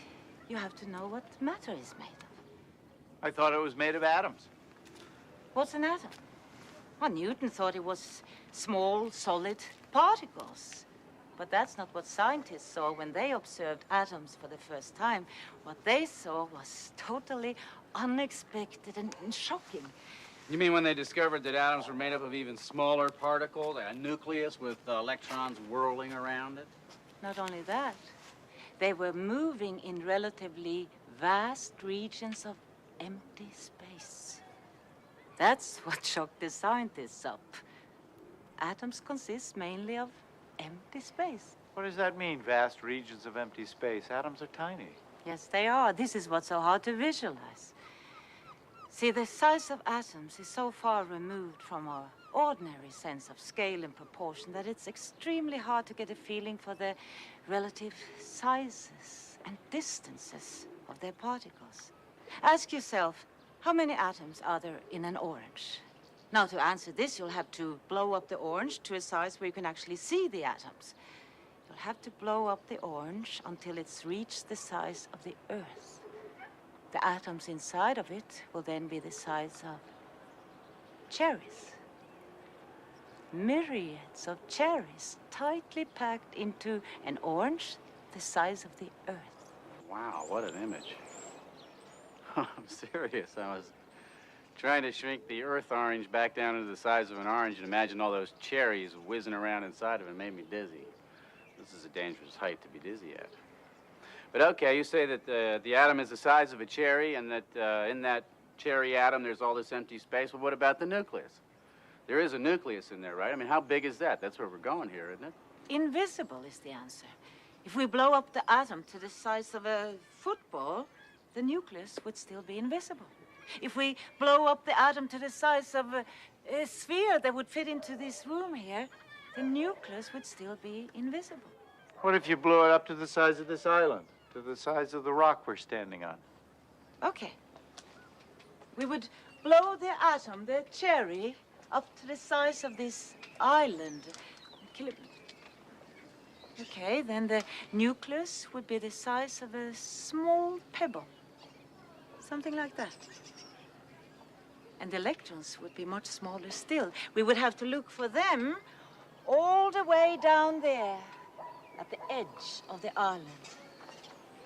Speaker 9: you have to know what matter is made of.
Speaker 2: I thought it was made of atoms.
Speaker 9: What's an atom? Well, Newton thought it was small, solid particles. But that's not what scientists saw when they observed atoms for the first time. What they saw was totally unexpected and shocking.
Speaker 11: You mean when they discovered that atoms were made up of even smaller particles, a nucleus with electrons whirling around it?
Speaker 9: Not only that, they were moving in relatively vast regions of empty space. That's what shocked the scientists up. Atoms consist mainly of empty space.
Speaker 2: What does that mean, vast regions of empty space? Atoms are tiny.
Speaker 9: Yes, they are. This is what's so hard to visualize. See, the size of atoms is so far removed from our ordinary sense of scale and proportion that it's extremely hard to get a feeling for the relative sizes and distances of their particles. Ask yourself, how many atoms are there in an orange? Now, to answer this, you'll have to blow up the orange to a size where you can actually see the atoms. You'll have to blow up the orange until it's reached the size of the Earth. The atoms inside of it will then be the size of cherries. Myriads of cherries tightly packed into an orange the size of the Earth.
Speaker 7: Wow, what an image. I'm serious. I was trying to shrink the Earth orange back down to the size of an orange and imagine all those cherries whizzing around inside of it. It made me dizzy. This is a dangerous height to be dizzy at. But okay, you say that the atom is the size of a cherry and that in that cherry atom there's all this empty space. Well, what about the nucleus? There is a nucleus in there, right? I mean, how big is that? That's where we're going here, isn't it?
Speaker 9: Invisible is the answer. If we blow up the atom to the size of a football, the nucleus would still be invisible. If we blow up the atom to the size of a sphere that would fit into this room here, the nucleus would still be invisible.
Speaker 2: What if you blew it up to the size of this island, to the size of the rock we're standing on?
Speaker 9: Okay. We would blow the atom, the cherry, up to the size of this island. Okay, then the nucleus would be the size of a small pebble. Something like that. And the electrons would be much smaller still. We would have to look for them all the way down there at the edge of the island.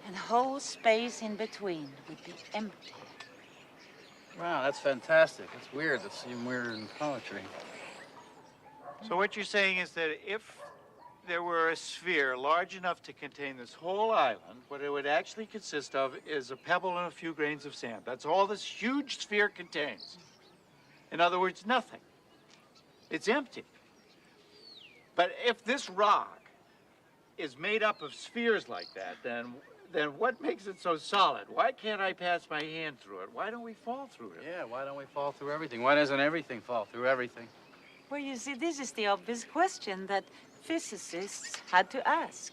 Speaker 9: And the whole space in between would be empty.
Speaker 7: Wow, that's fantastic. It's weird. That's even weirder than poetry.
Speaker 2: So what you're saying is that if there were a sphere large enough to contain this whole island, what it would actually consist of is a pebble and a few grains of sand. That's all this huge sphere contains. In other words, nothing. It's empty. But if this rock is made up of spheres like that, then what makes it so solid? Why can't I pass my hand through it? Why don't we fall through it?
Speaker 7: Yeah, why don't we fall through everything? Why doesn't everything fall through everything?
Speaker 9: Well, you see, this is the obvious question that physicists had to ask.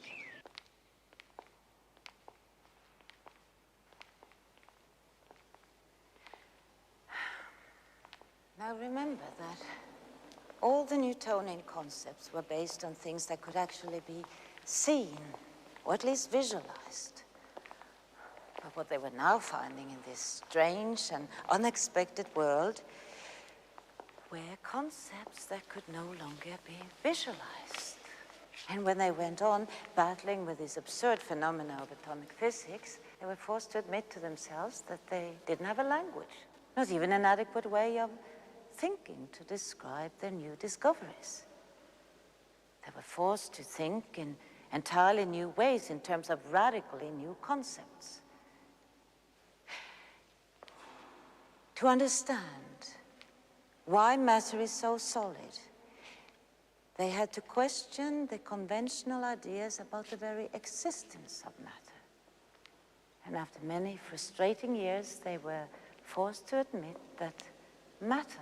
Speaker 9: Now remember that all the Newtonian concepts were based on things that could actually be seen, or at least visualized. But what they were now finding in this strange and unexpected world were concepts that could no longer be visualized. And when they went on battling with this absurd phenomena of atomic physics, they were forced to admit to themselves that they didn't have a language, not even an adequate way of thinking to describe their new discoveries. They were forced to think in entirely new ways in terms of radically new concepts. To understand why matter is so solid, they had to question the conventional ideas about the very existence of matter. And after many frustrating years, they were forced to admit that matter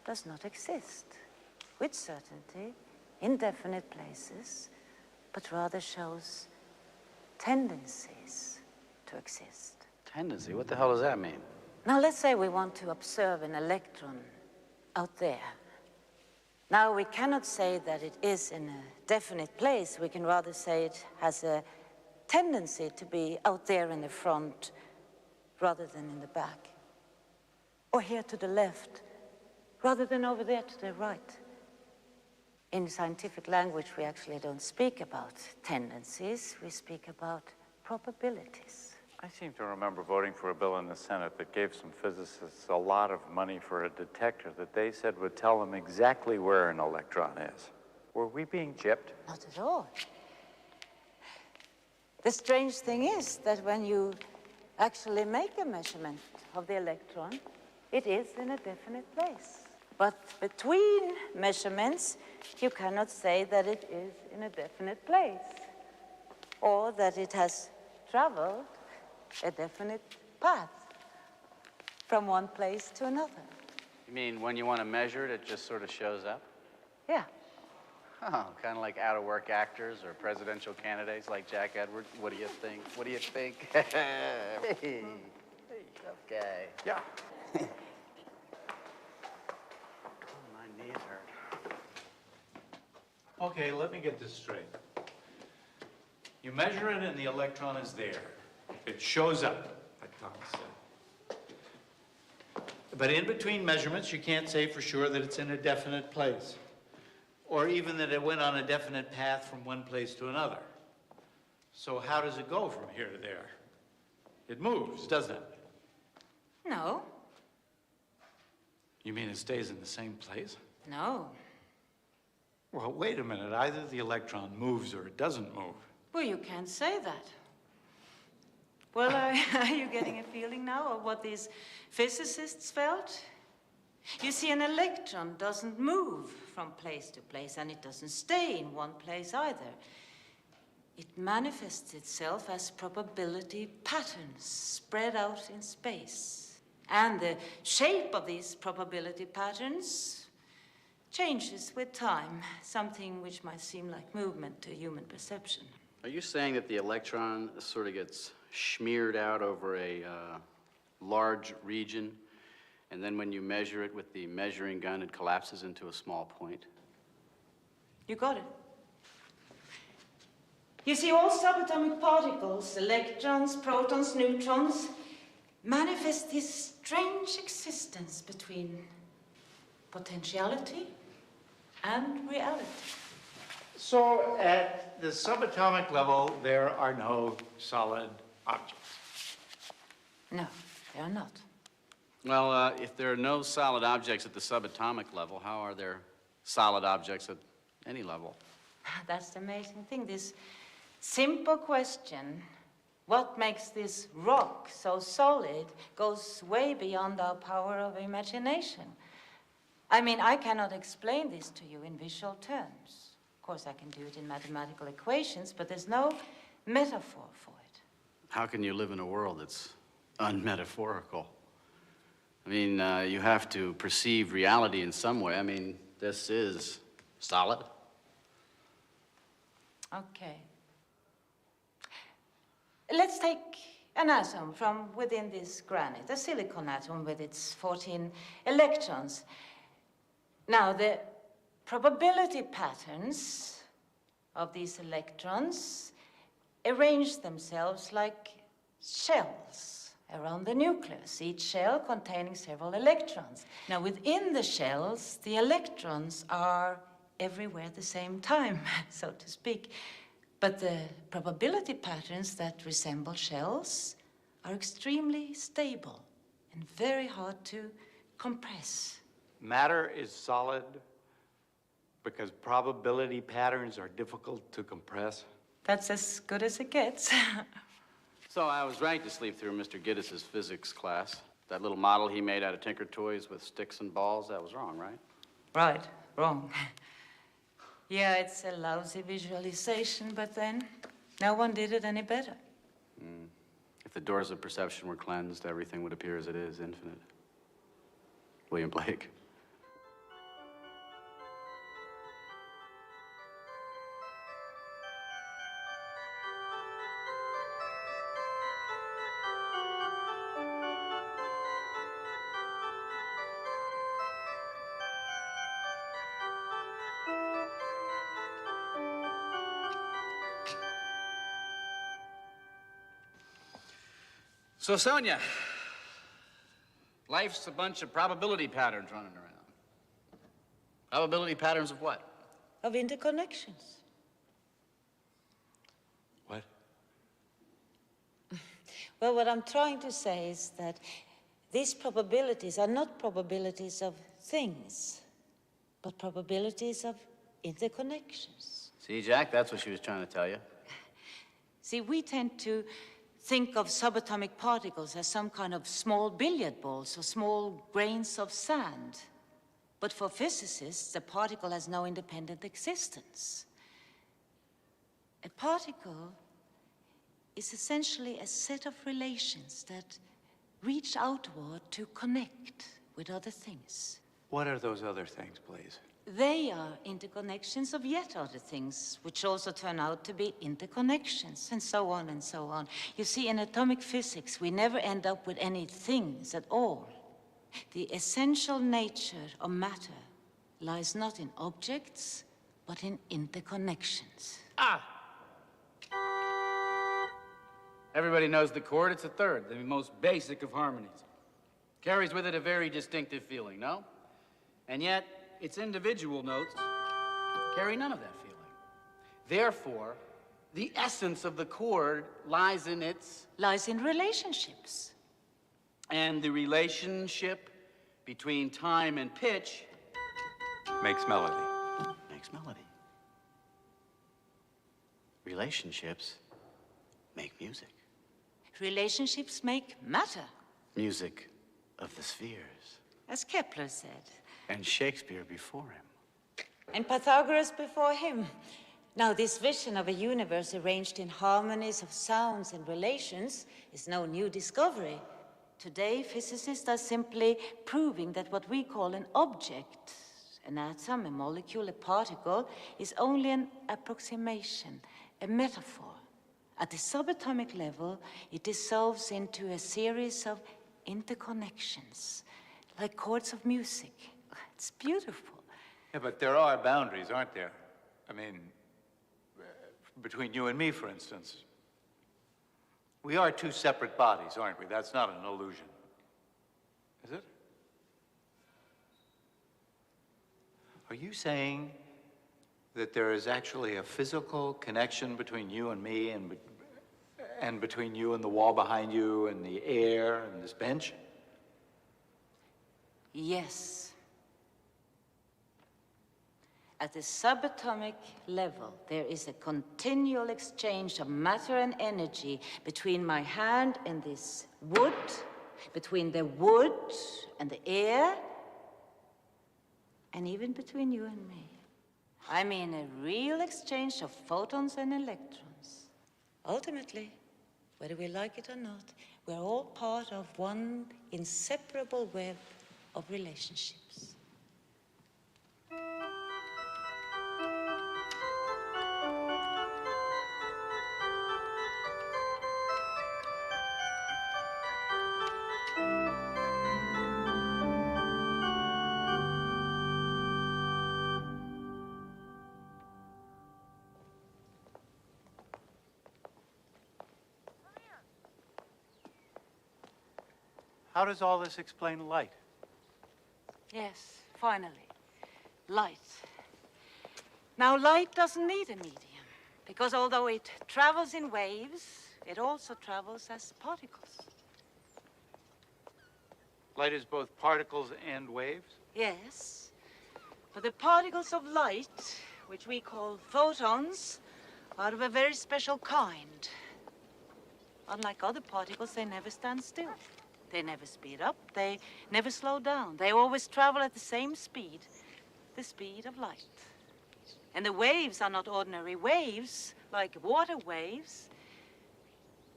Speaker 9: does not exist with certainty in definite places, but rather shows tendencies to exist.
Speaker 7: Tendency? What the hell does that mean?
Speaker 9: Now, let's say we want to observe an electron out there. Now, we cannot say that it is in a definite place. We can rather say it has a tendency to be out there in the front rather than in the back. Or here to the left rather than over there to the right. In scientific language, we actually don't speak about tendencies. We speak about probabilities.
Speaker 2: I seem to remember voting for a bill in the Senate that gave some physicists a lot of money for a detector that they said would tell them exactly where an electron is. Were we being gypped?
Speaker 9: Not at all. The strange thing is that when you actually make a measurement of the electron, it is in a definite place. But between measurements, you cannot say that it is in a definite place, or that it has traveled a definite path from one place to another.
Speaker 7: You mean when you want to measure it, it just sort of shows up?
Speaker 9: Yeah.
Speaker 7: Oh, kind of like out-of-work actors or presidential candidates like Jack Edwards. What do you think? What do you think? Hey, tough guy.
Speaker 2: Yeah.
Speaker 7: My knees hurt.
Speaker 2: Okay, let me get this straight. You measure it and the electron is there. It shows up. A Thomas said. But in between measurements, you can't say for sure that it's in a definite place, or even that it went on a definite path from one place to another. So how does it go from here to there? It moves, doesn't it?
Speaker 9: No.
Speaker 2: You mean it stays in the same place?
Speaker 9: No.
Speaker 2: Well, wait a minute. Either the electron moves or it doesn't move.
Speaker 9: Well, you can't say that. Well, are you getting a feeling now of what these physicists felt? You see, an electron doesn't move from place to place, and it doesn't stay in one place either. It manifests itself as probability patterns spread out in space. And the shape of these probability patterns changes with time, something which might seem like movement to human perception.
Speaker 7: Are you saying that the electron sort of gets smeared out over a large region, and then when you measure it with the measuring gun, it collapses into a small point?
Speaker 9: You got it. You see, all subatomic particles, electrons, protons, neutrons, manifest this strange existence between potentiality and reality.
Speaker 2: So at the subatomic level, there are no solid objects.
Speaker 9: No, they are not.
Speaker 7: Well, if there are no solid objects at the subatomic level, how are there solid objects at any level?
Speaker 9: That's the amazing thing. This simple question, what makes this rock so solid, goes way beyond our power of imagination. I mean, I cannot explain this to you in visual terms. Of course, I can do it in mathematical equations, but there's no metaphor for it.
Speaker 7: How can you live in a world that's unmetaphorical? I mean, you have to perceive reality in some way. I mean, this is solid.
Speaker 9: Okay. Let's take an atom from within this granite, a silicon atom with its 14 electrons. Now, the probability patterns of these electrons arrange themselves like shells around the nucleus, each shell containing several electrons. Now, within the shells, the electrons are everywhere at the same time, so to speak. But the probability patterns that resemble shells are extremely stable and very hard to compress.
Speaker 2: Matter is solid because probability patterns are difficult to compress.
Speaker 9: That's as good as it gets.
Speaker 7: So I was right to sleep through Mr. Giddis's physics class. That little model he made out of Tinker Toys with sticks and balls, that was wrong, right?
Speaker 9: Right, wrong. Yeah, it's a lousy visualization, but then no one did it any better.
Speaker 7: If the doors of perception were cleansed, everything would appear as it is, infinite. William Blake. So, Sonia, life's a bunch of probability patterns running around. Probability patterns of what?
Speaker 9: Of interconnections.
Speaker 2: What?
Speaker 9: Well, what I'm trying to say is that these probabilities are not probabilities of things, but probabilities of interconnections.
Speaker 7: See, Jack, that's what she was trying to tell you.
Speaker 9: See, we tend to think of subatomic particles as some kind of small billiard balls or small grains of sand. But for physicists, a particle has no independent existence. A particle is essentially a set of relations that reach outward to connect with other things.
Speaker 2: What are those other things, please?
Speaker 9: They are interconnections of yet other things, which also turn out to be interconnections, and so on and so on. You see, in atomic physics, we never end up with any things at all. The essential nature of matter lies not in objects, but in interconnections.
Speaker 2: Ah!
Speaker 7: Everybody knows the chord. It's a third, the most basic of harmonies. Carries with it a very distinctive feeling, no? And yet, its individual notes carry none of that feeling. Therefore, the essence of the chord lies in
Speaker 9: relationships.
Speaker 7: And the relationship between time and pitch
Speaker 2: Makes melody.
Speaker 7: makes melody. Relationships make music.
Speaker 9: Relationships make matter,
Speaker 7: Music of the spheres.
Speaker 9: as Kepler said.
Speaker 7: And Shakespeare before him.
Speaker 9: And Pythagoras before him. Now, this vision of a universe arranged in harmonies of sounds and relations is no new discovery. Today, physicists are simply proving that what we call an object, an atom, a molecule, a particle, is only an approximation, a metaphor. At the subatomic level, it dissolves into a series of interconnections, like chords of music. It's beautiful.
Speaker 2: Yeah, but there are boundaries, aren't there? I mean, between you and me, for instance. We are two separate bodies, aren't we? That's not an illusion. Is it? Are you saying that there is actually a physical connection between you and me and between you and the wall behind you and the air and this bench?
Speaker 9: Yes. At the subatomic level, there is a continual exchange of matter and energy between my hand and this wood, between the wood and the air, and even between you and me. I mean, a real exchange of photons and electrons. Ultimately, whether we like it or not, we're all part of one inseparable web of relationships.
Speaker 2: How does all this explain light?
Speaker 9: Yes, finally. Light. Now, light doesn't need a medium, because although it travels in waves, it also travels as particles.
Speaker 2: Light is both particles and waves?
Speaker 9: Yes, but the particles of light, which we call photons, are of a very special kind. Unlike other particles, they never stand still. They never speed up, they never slow down. They always travel at the same speed, the speed of light. And the waves are not ordinary waves, like water waves.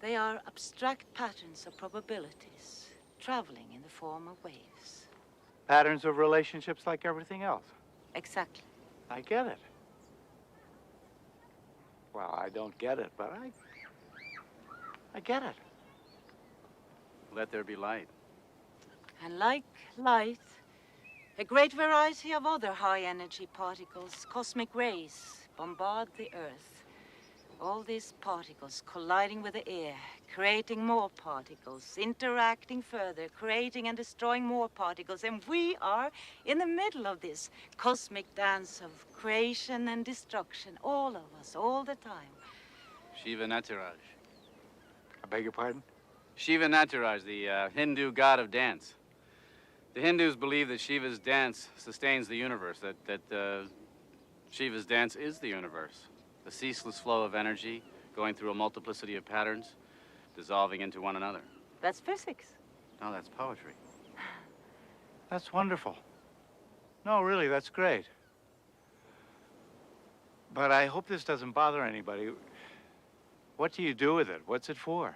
Speaker 9: They are abstract patterns of probabilities, traveling in the form of waves.
Speaker 2: Patterns of relationships like everything else.
Speaker 9: Exactly.
Speaker 2: I get it. Well, I don't get it, but I get it.
Speaker 7: Let there be light.
Speaker 9: And like light, a great variety of other high-energy particles, cosmic rays, bombard the Earth. All these particles colliding with the air, creating more particles, interacting further, creating and destroying more particles. And we are in the middle of this cosmic dance of creation and destruction, all of us, all the time.
Speaker 7: Shiva Nataraj.
Speaker 2: I beg your pardon?
Speaker 7: Shiva Nataraj, the Hindu god of dance. The Hindus believe that Shiva's dance sustains the universe, that Shiva's dance is the universe. The ceaseless flow of energy going through a multiplicity of patterns, dissolving into one another.
Speaker 9: That's physics.
Speaker 7: No, that's poetry.
Speaker 2: That's wonderful. No, really, that's great. But I hope this doesn't bother anybody. What do you do with it? What's it for?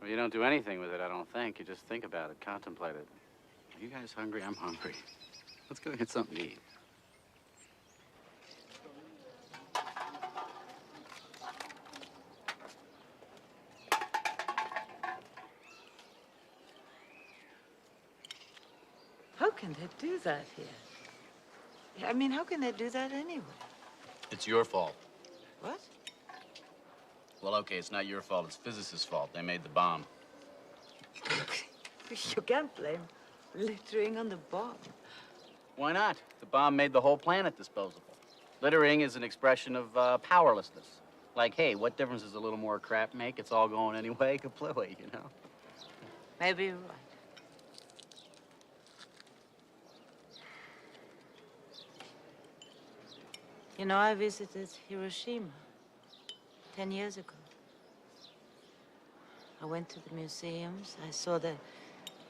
Speaker 7: Well, you don't do anything with it, I don't think. You just think about it, contemplate it. Are you guys hungry? I'm hungry. Let's go get something to eat.
Speaker 9: How can they do that here? I mean, how can they do that anyway?
Speaker 7: It's your fault.
Speaker 9: What?
Speaker 7: Well, okay, it's not your fault. It's physicists' fault. They made the bomb.
Speaker 9: You can't blame littering on the bomb.
Speaker 7: Why not? The bomb made the whole planet disposable. Littering is an expression of powerlessness. Like, hey, what difference does a little more crap make? It's all going anyway, completely, you know?
Speaker 9: Maybe you're right. You know, I visited Hiroshima 10 years ago. I went to the museums. I saw the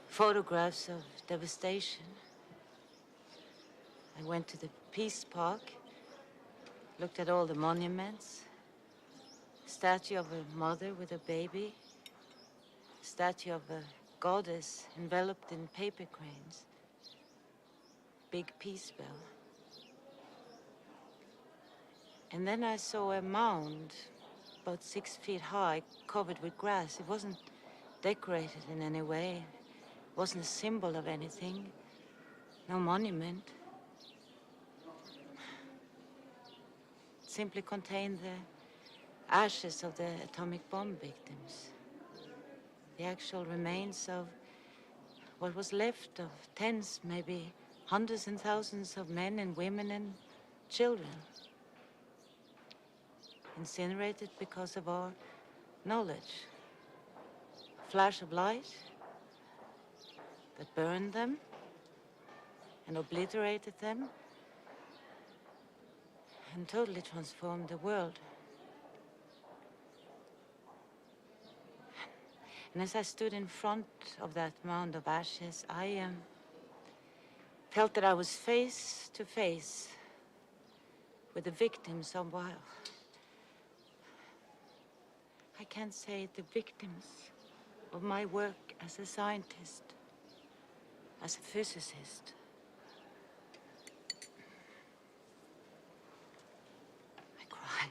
Speaker 9: photographs of devastation. I went to the Peace Park, looked at all the monuments. Statue of a mother with a baby. Statue of a goddess enveloped in paper cranes. Big peace bell. And then I saw a mound about 6 feet high, covered with grass. It wasn't decorated in any way. It wasn't a symbol of anything. No monument. It simply contained the ashes of the atomic bomb victims. The actual remains of what was left of tens, maybe hundreds and thousands of men and women and children. Incinerated because of our knowledge. A flash of light that burned them and obliterated them and totally transformed the world. And as I stood in front of that mound of ashes, I felt that I was face to face with the victims of, well, I can't say the victims of my work as a scientist, as a physicist. I cried.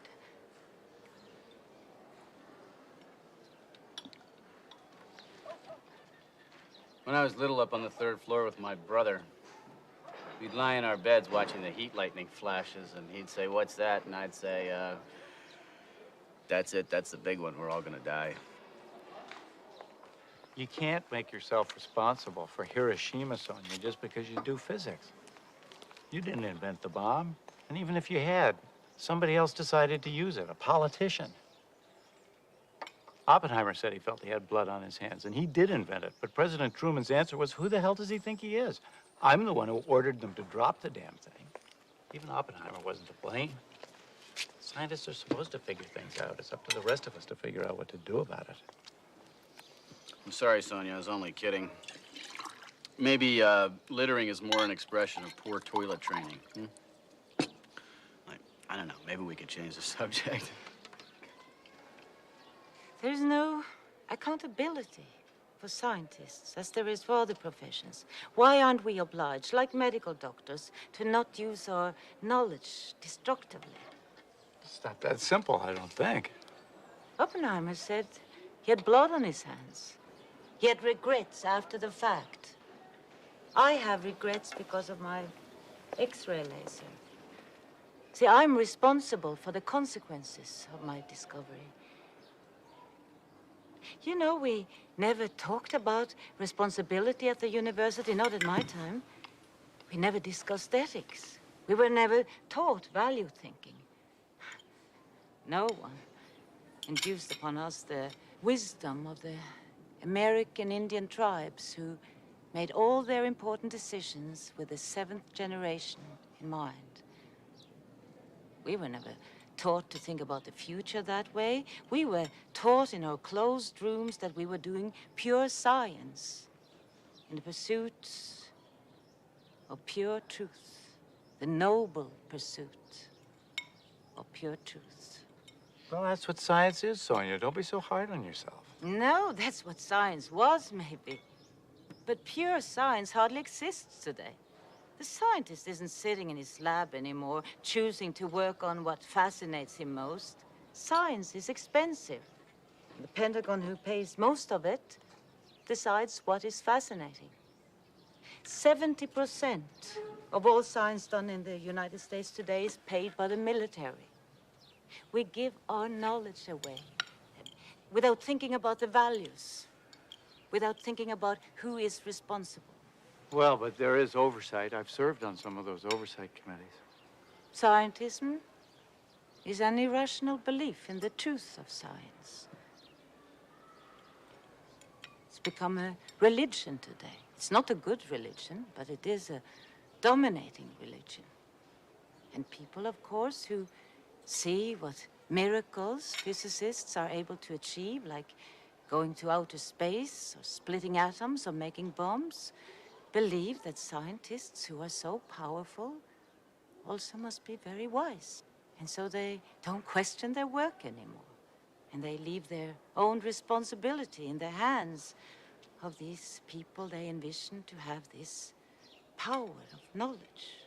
Speaker 7: When I was little up on the 3rd floor with my brother, we'd lie in our beds watching the heat lightning flashes, and he'd say, "What's that?" And I'd say, "That's it. That's the big one. We're all gonna die."
Speaker 2: You can't make yourself responsible for Hiroshima, Sonia, just because you do physics. You didn't invent the bomb. And even if you had, somebody else decided to use it, a politician. Oppenheimer said he felt he had blood on his hands, and he did invent it. But President Truman's answer was, who the hell does he think he is? I'm the one who ordered them to drop the damn thing. Even Oppenheimer wasn't to blame. Scientists are supposed to figure things out. It's up to the rest of us to figure out what to do about it.
Speaker 7: I'm sorry, Sonia. I was only kidding. Maybe littering is more an expression of poor toilet training. Like, I don't know. Maybe we could change the subject.
Speaker 9: There's no accountability for scientists, as there is for other professions. Why aren't we obliged, like medical doctors, to not use our knowledge destructively?
Speaker 2: It's not that simple, I don't think.
Speaker 9: Oppenheimer said he had blood on his hands. He had regrets after the fact. I have regrets because of my X-ray laser. See, I'm responsible for the consequences of my discovery. You know, we never talked about responsibility at the university, not at my time. We never discussed ethics. We were never taught value thinking. No one induced upon us the wisdom of the American Indian tribes who made all their important decisions with the 7th generation in mind. We were never taught to think about the future that way. We were taught in our closed rooms that we were doing pure science in the pursuit of pure truth, the noble pursuit of pure truth.
Speaker 2: Well, that's what science is, Sonia. Don't be so hard on yourself.
Speaker 9: No, that's what science was, maybe. But pure science hardly exists today. The scientist isn't sitting in his lab anymore, choosing to work on what fascinates him most. Science is expensive. The Pentagon, who pays most of it, decides what is fascinating. 70% of all science done in the United States today is paid by the military. We give our knowledge away without thinking about the values, without thinking about who is responsible.
Speaker 2: Well, but there is oversight. I've served on some of those oversight committees.
Speaker 9: Scientism is an irrational belief in the truth of science. It's become a religion today. It's not a good religion, but it is a dominating religion. And people, of course, who see what miracles physicists are able to achieve, like going to outer space, or splitting atoms, or making bombs, believe that scientists who are so powerful also must be very wise. And so they don't question their work anymore. And they leave their own responsibility in the hands of these people they envision to have this power of knowledge.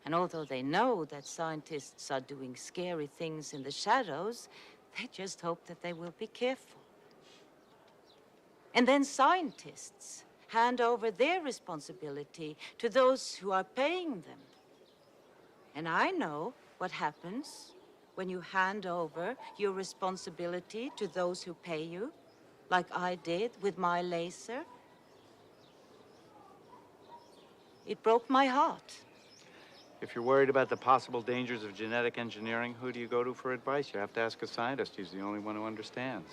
Speaker 9: And although they know that scientists are doing scary things in the shadows, they just hope that they will be careful. And then scientists hand over their responsibility to those who are paying them. And I know what happens when you hand over your responsibility to those who pay you, like I did with my laser. It broke my heart.
Speaker 2: If you're worried about the possible dangers of genetic engineering, who do you go to for advice? You have to ask a scientist. He's the only one who understands.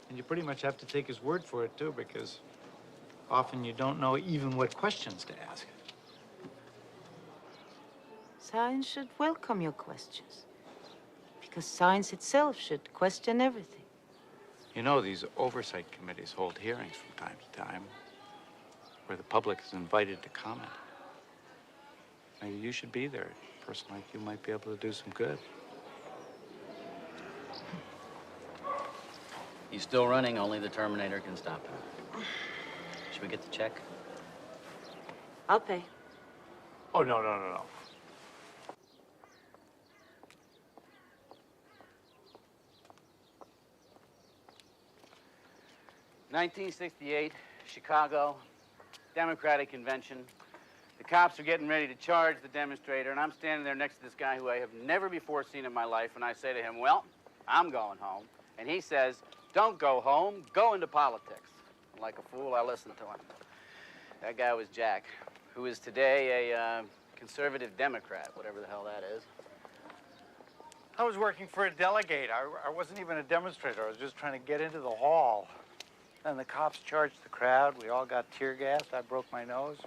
Speaker 2: And you pretty much have to take his word for it, too, because often you don't know even what questions to ask.
Speaker 9: Science should welcome your questions, because science itself should question everything.
Speaker 2: You know, these oversight committees hold hearings from time to time where the public is invited to comment. Maybe you should be there. A person like you might be able to do some good.
Speaker 7: He's still running, only the Terminator can stop him. Should we get the check?
Speaker 9: I'll pay.
Speaker 2: Oh, no.
Speaker 8: 1968, Chicago, Democratic Convention. The cops are getting ready to charge the demonstrator, and I'm standing there next to this guy who I have never before seen in my life, and I say to him, well, I'm going home. And he says, don't go home, go into politics. And like a fool, I listened to him. That guy was Jack, who is today a conservative Democrat, whatever the hell that is.
Speaker 2: I was working for a delegate. I wasn't even a demonstrator. I was just trying to get into the hall. Then the cops charged the crowd. We all got tear gassed. I broke my nose.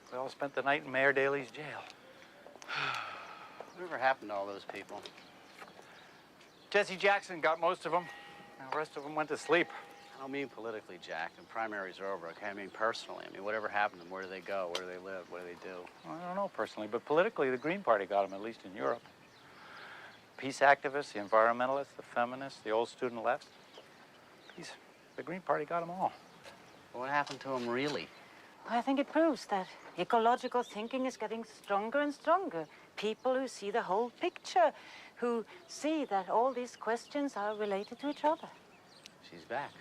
Speaker 2: We all spent the night in Mayor Daley's jail.
Speaker 8: Whatever happened to all those people?
Speaker 2: Jesse Jackson got most of them. The rest of them went to sleep.
Speaker 8: I don't mean politically, Jack. The primaries are over, okay? I mean personally. I mean, whatever happened to them? Where do they go? Where do they live? What do they do?
Speaker 2: Well, I don't know personally, but politically, the Green Party got them, at least in Europe. Peace activists, the environmentalists, the feminists, the old student left. Peace. The Green Party got them all.
Speaker 8: Well, what happened to them, really?
Speaker 9: I think it proves that ecological thinking is getting stronger and stronger. People who see the whole picture, who see that all these questions are related to each other.
Speaker 8: She's back.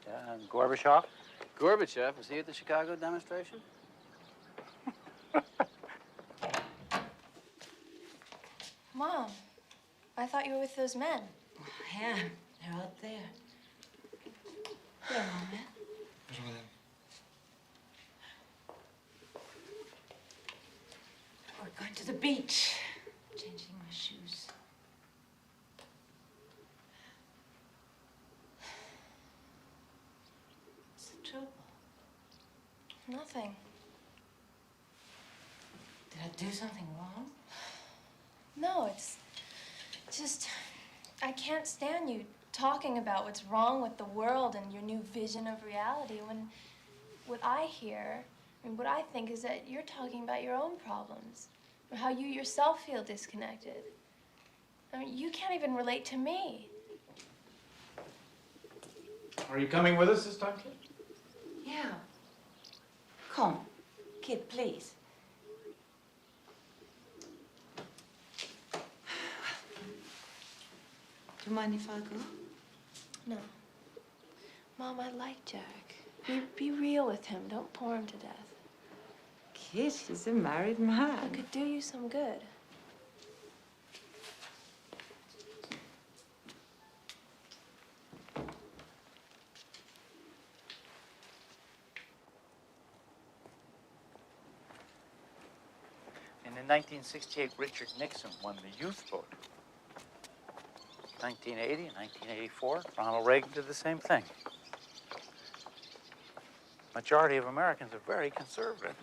Speaker 2: Yeah, and Gorbachev?
Speaker 8: Gorbachev, was he at the Chicago demonstration?
Speaker 4: Mom, I thought you were with those men.
Speaker 9: Yeah, they're out there. Hello, man. We're going to the beach. Changing my shoes. What's the trouble?
Speaker 4: Nothing.
Speaker 9: Did I do something wrong?
Speaker 4: No, it's just, I can't stand you talking about what's wrong with the world and your new vision of reality when what I hear and what I think is that you're talking about your own problems, or how you yourself feel disconnected. I mean, you can't even relate to me.
Speaker 2: Are you coming with us this time, kid?
Speaker 9: Yeah. Come, kid, please. Do you mind if I go?
Speaker 4: No. Mom, I like Jack. Be real with him. Don't bore him to death.
Speaker 9: Kid, he's a married man.
Speaker 4: It could do you some good.
Speaker 2: And in 1968, Richard Nixon won the youth vote. 1980 and 1984, Ronald Reagan did the same thing. Majority of Americans are very conservative.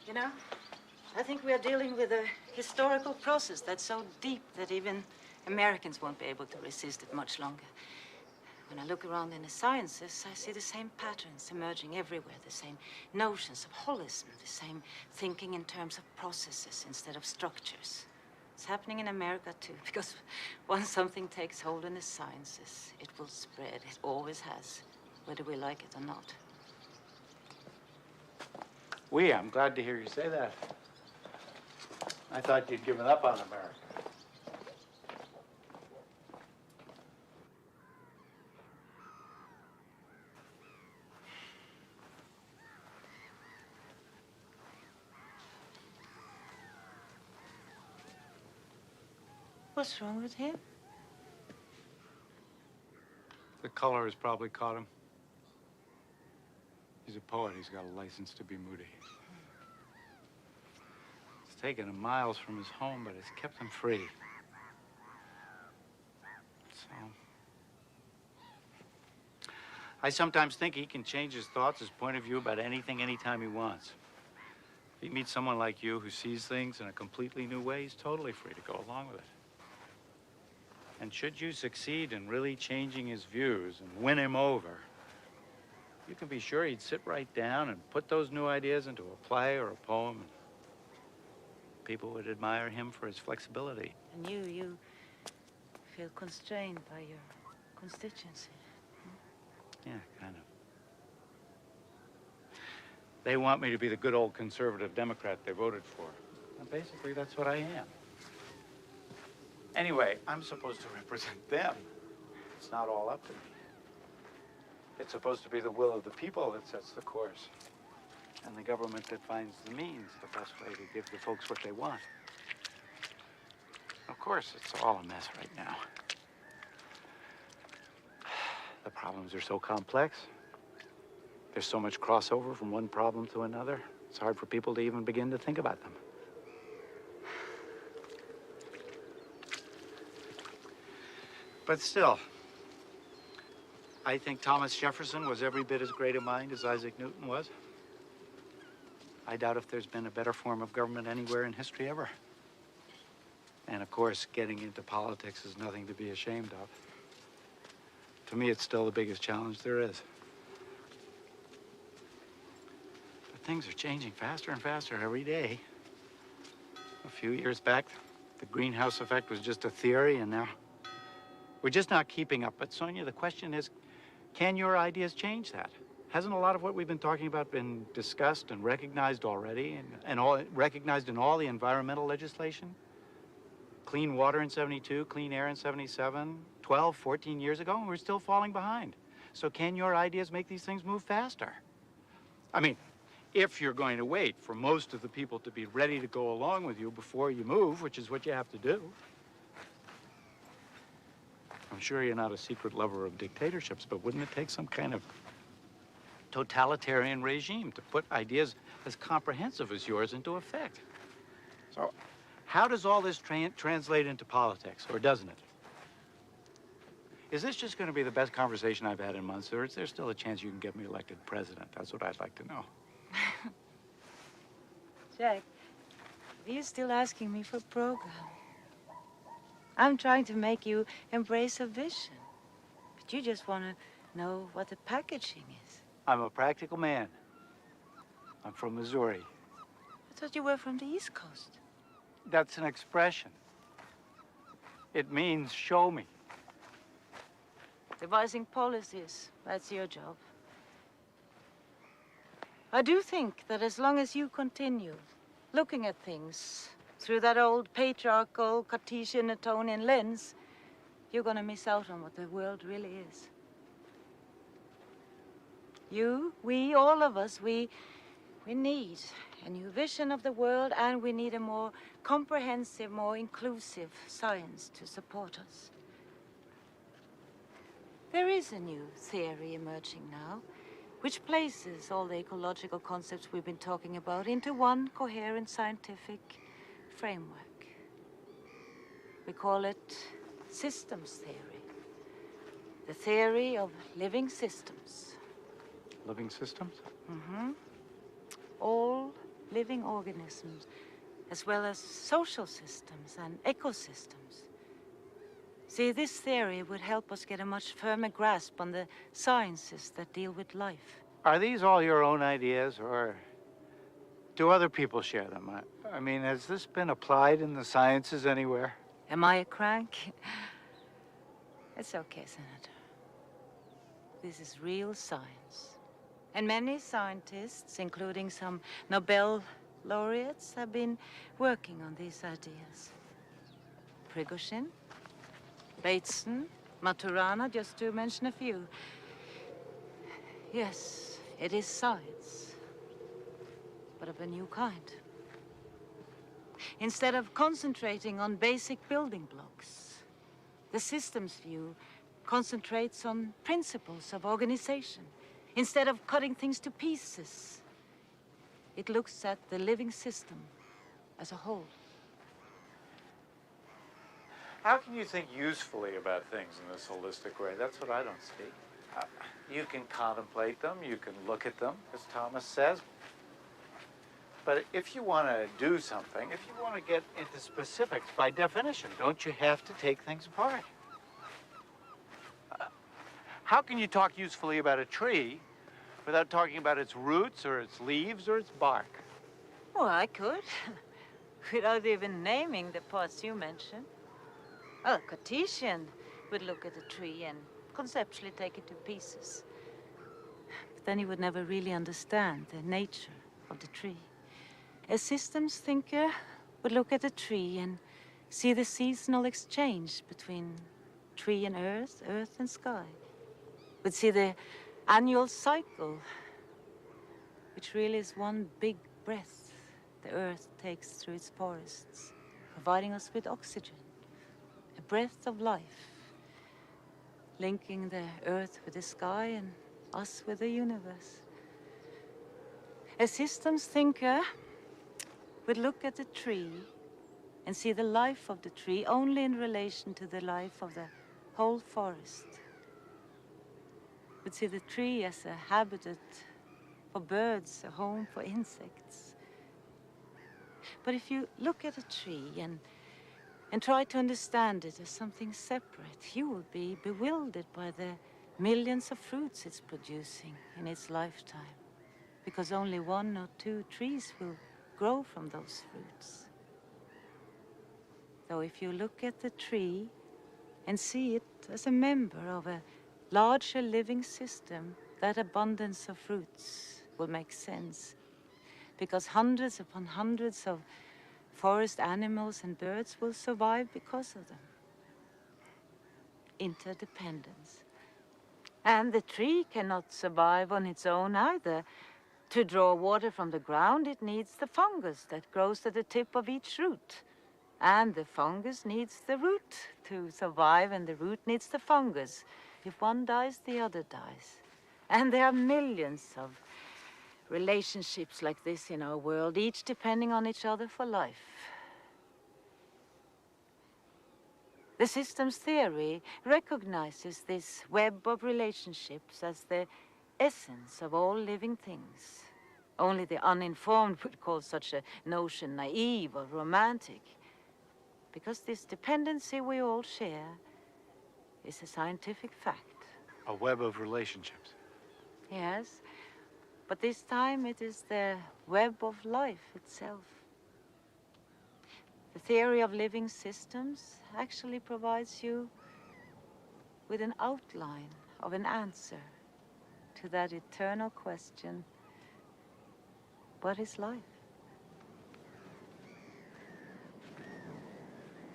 Speaker 9: You know, I think we are dealing with a historical process that's so deep that even Americans won't be able to resist it much longer. When I look around in the sciences, I see the same patterns emerging everywhere, the same notions of holism, the same thinking in terms of processes instead of structures. It's happening in America, too, because once something takes hold in the sciences, it will spread. It always has, whether we like it or not.
Speaker 2: I'm glad to hear you say that. I thought you'd given up on America.
Speaker 9: What's wrong with him?
Speaker 2: The color has probably caught him. He's a poet. He's got a license to be moody. It's taken him miles from his home, but it's kept him free. So, I sometimes think he can change his thoughts, his point of view about anything, anytime he wants. If he meets someone like you who sees things in a completely new way, he's totally free to go along with it. And should you succeed in really changing his views and win him over, you can be sure he'd sit right down and put those new ideas into a play or a poem. And people would admire him for his flexibility.
Speaker 9: And you feel constrained by your constituency.
Speaker 2: Yeah, kind of. They want me to be the good old conservative Democrat they voted for. And basically, that's what I am. Anyway, I'm supposed to represent them. It's not all up to me. It's supposed to be the will of the people that sets the course, and the government that finds the means, the best way to give the folks what they want. Of course, it's all a mess right now. The problems are so complex. There's so much crossover from one problem to another. It's hard for people to even begin to think about them. But still, I think Thomas Jefferson was every bit as great a mind as Isaac Newton was. I doubt if there's been a better form of government anywhere in history ever. And of course, getting into politics is nothing to be ashamed of. To me, it's still the biggest challenge there is. But things are changing faster and faster every day. A few years back, the greenhouse effect was just a theory, and now we're just not keeping up. But Sonia, the question is, can your ideas change that? Hasn't a lot of what we've been talking about been discussed and recognized already, and all recognized in all the environmental legislation? Clean water in 72, clean air in 77, 12, 14 years ago, and we're still falling behind. So can your ideas make these things move faster? I mean, if you're going to wait for most of the people to be ready to go along with you before you move, which is what you have to do. I'm sure you're not a secret lover of dictatorships, but wouldn't it take some kind of totalitarian regime to put ideas as comprehensive as yours into effect? So, how does all this translate into politics, or doesn't it? Is this just going to be the best conversation I've had in months, or is there still a chance you can get me elected president? That's what I'd like to know.
Speaker 9: Jack, are you still asking me for a program? I'm trying to make you embrace a vision. But you just want to know what the packaging is.
Speaker 2: I'm a practical man. I'm from Missouri.
Speaker 9: I thought you were from the East Coast.
Speaker 2: That's an expression. It means show me.
Speaker 9: Devising policies, that's your job. I do think that as long as you continue looking at things through that old patriarchal Cartesian Newtonian lens, you're gonna miss out on what the world really is. You, we, all of us, we need a new vision of the world, and we need a more comprehensive, more inclusive science to support us. There is a new theory emerging now, which places all the ecological concepts we've been talking about into one coherent scientific framework. We call it systems theory. The theory of living systems.
Speaker 2: Living systems?
Speaker 9: Mm-hmm. All living organisms, as well as social systems and ecosystems. See, this theory would help us get a much firmer grasp on the sciences that deal with life.
Speaker 2: Are these all your own ideas, or do other people share them? I mean, has this been applied in the sciences anywhere?
Speaker 9: Am I a crank? It's okay, Senator. This is real science. And many scientists, including some Nobel laureates, have been working on these ideas. Prigozhin, Bateson, Maturana, just to mention a few. Yes, it is science, but of a new kind. Instead of concentrating on basic building blocks, the systems view concentrates on principles of organization. Instead of cutting things to pieces, it looks at the living system as a whole.
Speaker 2: How can you think usefully about things in this holistic way? That's what I don't see. You can contemplate them, you can look at them, as Thomas says. But if you want to do something, if you want to get into specifics, by definition, don't you have to take things apart? How can you talk usefully about a tree without talking about its roots or its leaves or its bark?
Speaker 9: Oh, I could, without even naming the parts you mentioned. Well, a Cartesian would look at a tree and conceptually take it to pieces. But then he would never really understand the nature of the tree. A systems thinker would look at a tree and see the seasonal exchange between tree and earth, earth and sky. Would see the annual cycle, which really is one big breath the earth takes through its forests, providing us with oxygen, a breath of life, linking the earth with the sky and us with the universe. A systems thinker would look at the tree and see the life of the tree only in relation to the life of the whole forest. Would see the tree as a habitat for birds, a home for insects. But if you look at a tree and try to understand it as something separate, you will be bewildered by the millions of fruits it's producing in its lifetime, because only 1 or 2 trees will grow from those fruits. Though if you look at the tree and see it as a member of a larger living system, that abundance of fruits will make sense, because hundreds upon hundreds of forest animals and birds will survive because of them. Interdependence. And the tree cannot survive on its own either. To draw water from the ground, it needs the fungus that grows at the tip of each root. And the fungus needs the root to survive, and the root needs the fungus. If one dies, the other dies. And there are millions of relationships like this in our world, each depending on each other for life. The systems theory recognizes this web of relationships as the essence of all living things. Only the uninformed would call such a notion naive or romantic, because this dependency we all share is a scientific fact.
Speaker 2: A web of relationships.
Speaker 9: Yes, but this time it is the web of life itself. The theory of living systems actually provides you with an outline of an answer to that eternal question, what is life?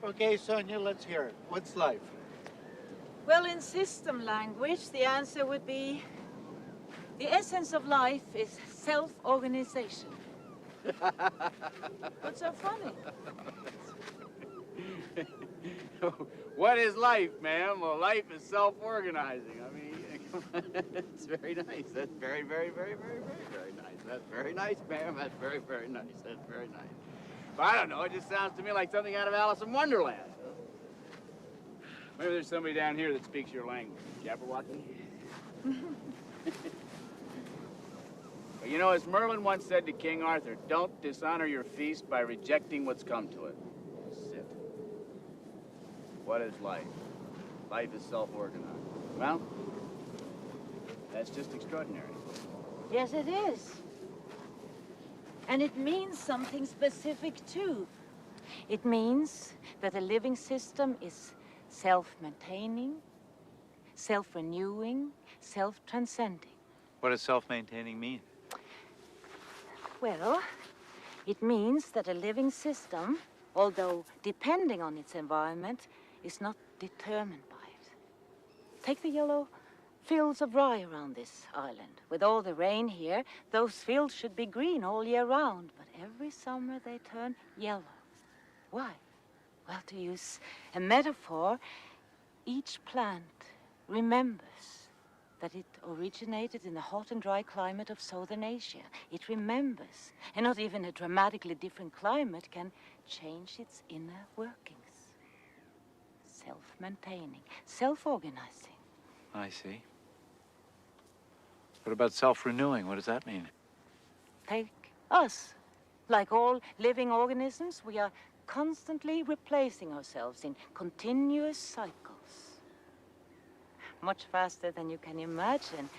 Speaker 2: Okay, Sonia, let's hear it. What's life?
Speaker 9: Well, in system language, the answer would be the essence of life is self-organization. What's so funny?
Speaker 7: What is life, ma'am? Well, life is self-organizing. I mean, It's very nice. That's very, very, very, very, very, very nice. That's very nice, ma'am. That's very, very nice. That's very nice. But I don't know. It just sounds to me like something out of Alice in Wonderland. Maybe there's somebody down here that speaks your language. Jabberwocky? But you know, as Merlin once said to King Arthur, don't dishonor your feast by rejecting what's come to it. Sit. What is life? Life is self-organized. Well, that's just extraordinary.
Speaker 9: Yes, it is. And it means something specific, too. It means that a living system is self-maintaining, self-renewing, self-transcending.
Speaker 2: What does self-maintaining mean?
Speaker 9: Well, it means that a living system, although depending on its environment, is not determined by it. Take the yellow fields of rye around this island. With all the rain here, those fields should be green all year round, but every summer they turn yellow. Why? Well, to use a metaphor, each plant remembers that it originated in the hot and dry climate of Southern Asia. It remembers, and not even a dramatically different climate can change its inner workings. Self-maintaining, self-organizing.
Speaker 2: I see. What about self-renewing? What does that mean?
Speaker 9: Take us. Like all living organisms, we are constantly replacing ourselves in continuous cycles. Much faster than you can imagine.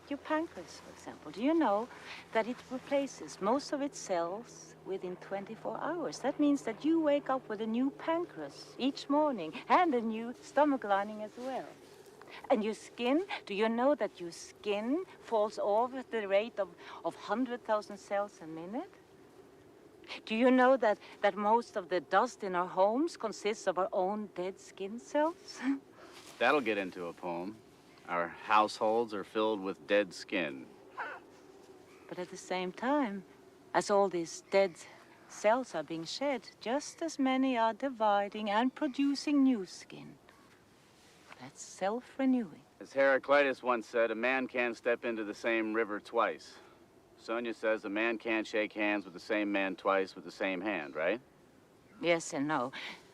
Speaker 9: Your pancreas, for example, do you know that it replaces most of its cells within 24 hours? That means that you wake up with a new pancreas each morning and a new stomach lining as well. And your skin, do you know that your skin falls off at the rate of 100,000 cells a minute? Do you know that most of the dust in our homes consists of our own dead skin cells?
Speaker 7: That'll get into a poem. Our households are filled with dead skin.
Speaker 9: But at the same time, as all these dead cells are being shed, just as many are dividing and producing new skin. That's self-renewing.
Speaker 7: As Heraclitus once said, a man can't step into the same river twice. Sonia says a man can't shake hands with the same man twice with the same hand, right?
Speaker 9: Yes and no.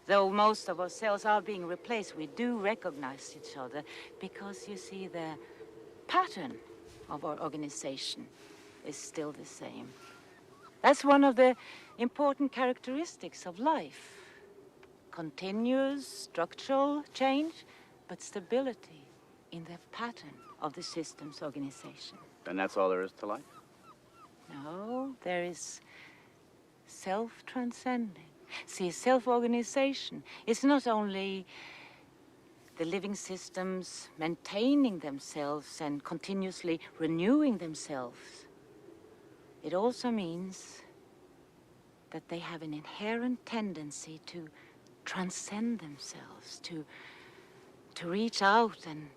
Speaker 9: Though most of our cells are being replaced, we do recognize each other because, you see, the pattern of our organization is still the same. That's one of the important characteristics of life. Continuous structural change, but stability in the pattern of the system's organization.
Speaker 7: And that's all there is to life?
Speaker 9: No, there is self-transcending. See, self-organization is not only the living systems maintaining themselves and continuously renewing themselves. It also means that they have an inherent tendency to transcend themselves, to reach out and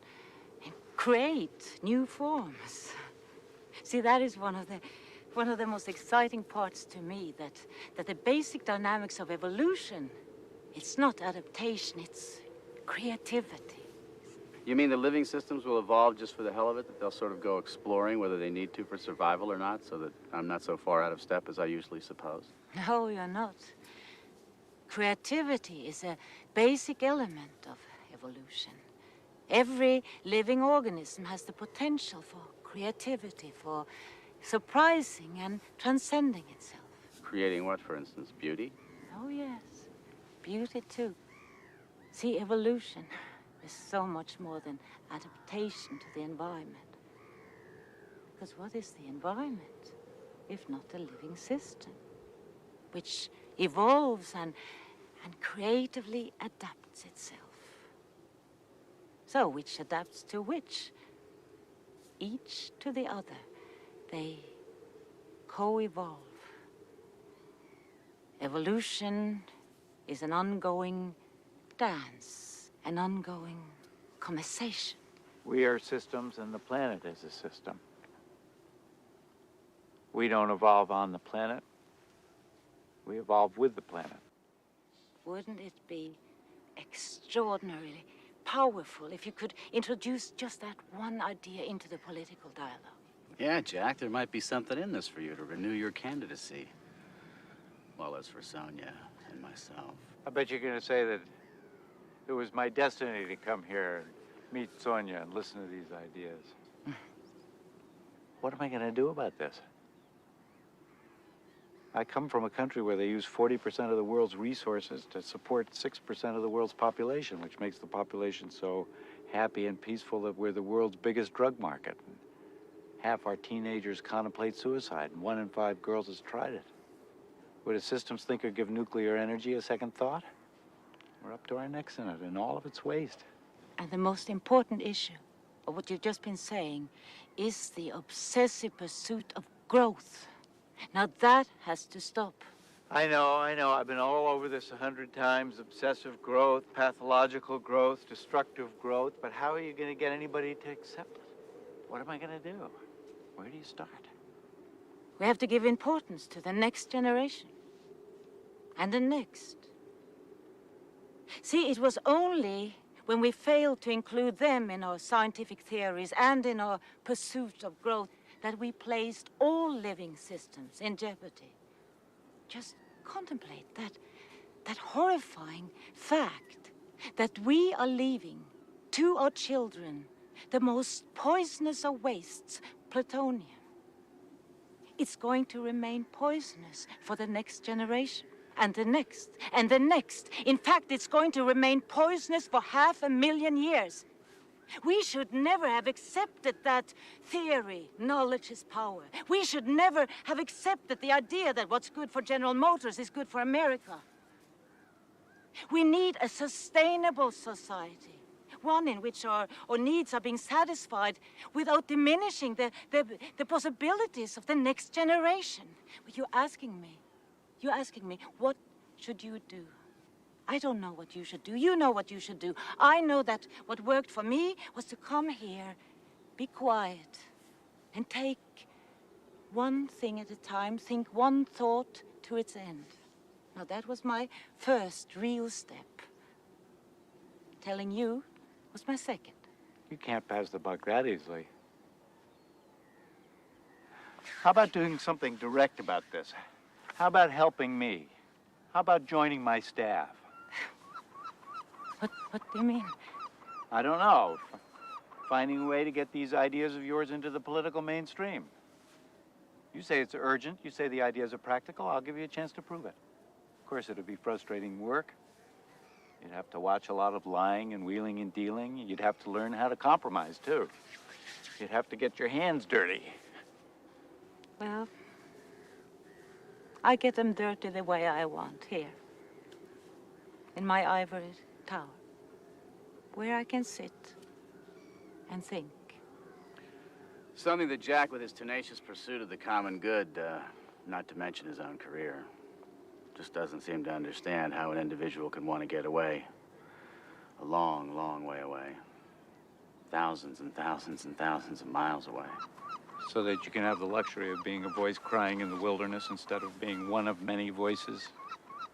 Speaker 9: create new forms. See, that is one of the most exciting parts to me, that the basic dynamics of evolution, it's not adaptation, it's creativity.
Speaker 7: You mean the living systems will evolve just for the hell of it, that they'll sort of go exploring whether they need to for survival or not, so that I'm not so far out of step as I usually suppose?
Speaker 9: No, you're not. Creativity is a basic element of evolution. Every living organism has the potential for creativity, for surprising and transcending itself.
Speaker 7: Creating what, for instance? Beauty?
Speaker 9: Oh, yes. Beauty, too. See, evolution is so much more than adaptation to the environment. Because what is the environment, if not a living system, which evolves and creatively adapts itself? So, which adapts to which? Each to the other. They co-evolve. Evolution is an ongoing dance, an ongoing conversation.
Speaker 2: We are systems and the planet is a system. We don't evolve on the planet. We evolve with the planet.
Speaker 9: Wouldn't it be extraordinarily powerful if you could introduce just that one idea into the political dialogue.
Speaker 7: Yeah, Jack, there might be something in this for you to renew your candidacy. Well, as for Sonia and myself.
Speaker 2: I bet you're going to say that it was my destiny to come here and meet Sonia and listen to these ideas. What am I going to do about this? I come from a country where they use 40% of the world's resources to support 6% of the world's population, which makes the population so happy and peaceful that we're the world's biggest drug market. Half our teenagers contemplate suicide, and 1 in 5 girls has tried it. Would a systems thinker give nuclear energy a second thought? We're up to our necks in it, and all of its waste.
Speaker 9: And the most important issue of what you've just been saying is the obsessive pursuit of growth. Now that has to stop.
Speaker 2: I know. I've been all over this 100 times. Obsessive growth, pathological growth, destructive growth. But how are you going to get anybody to accept it? What am I going to do? Where do you start?
Speaker 9: We have to give importance to the next generation. And the next. See, it was only when we failed to include them in our scientific theories and in our pursuit of growth that we placed all living systems in jeopardy. Just contemplate that horrifying fact that we are leaving to our children the most poisonous of wastes, plutonium. It's going to remain poisonous for the next generation, and the next, and the next. In fact, it's going to remain poisonous for 500,000 years. We should never have accepted that theory, knowledge is power. We should never have accepted the idea that what's good for General Motors is good for America. We need a sustainable society, one in which our needs are being satisfied without diminishing the possibilities of the next generation. You're asking me, what should you do? I don't know what you should do. You know what you should do. I know that what worked for me was to come here, be quiet, and take one thing at a time, think one thought to its end. Now, that was my first real step. Telling you was my second.
Speaker 2: You can't pass the buck that easily. How about doing something direct about this? How about helping me? How about joining my staff?
Speaker 9: What do you mean?
Speaker 2: I don't know. Finding a way to get these ideas of yours into the political mainstream. You say it's urgent. You say the ideas are practical. I'll give you a chance to prove it. Of course, it'll be frustrating work. You'd have to watch a lot of lying and wheeling and dealing. You'd have to learn how to compromise, too. You'd have to get your hands dirty.
Speaker 9: Well, I get them dirty the way I want, here. In my ivory tower, where I can sit and think.
Speaker 7: Something that Jack, with his tenacious pursuit of the common good, not to mention his own career, just doesn't seem to understand how an individual can want to get away. A long, long way away. Thousands and thousands and thousands of miles away.
Speaker 2: So that you can have the luxury of being a voice crying in the wilderness instead of being one of many voices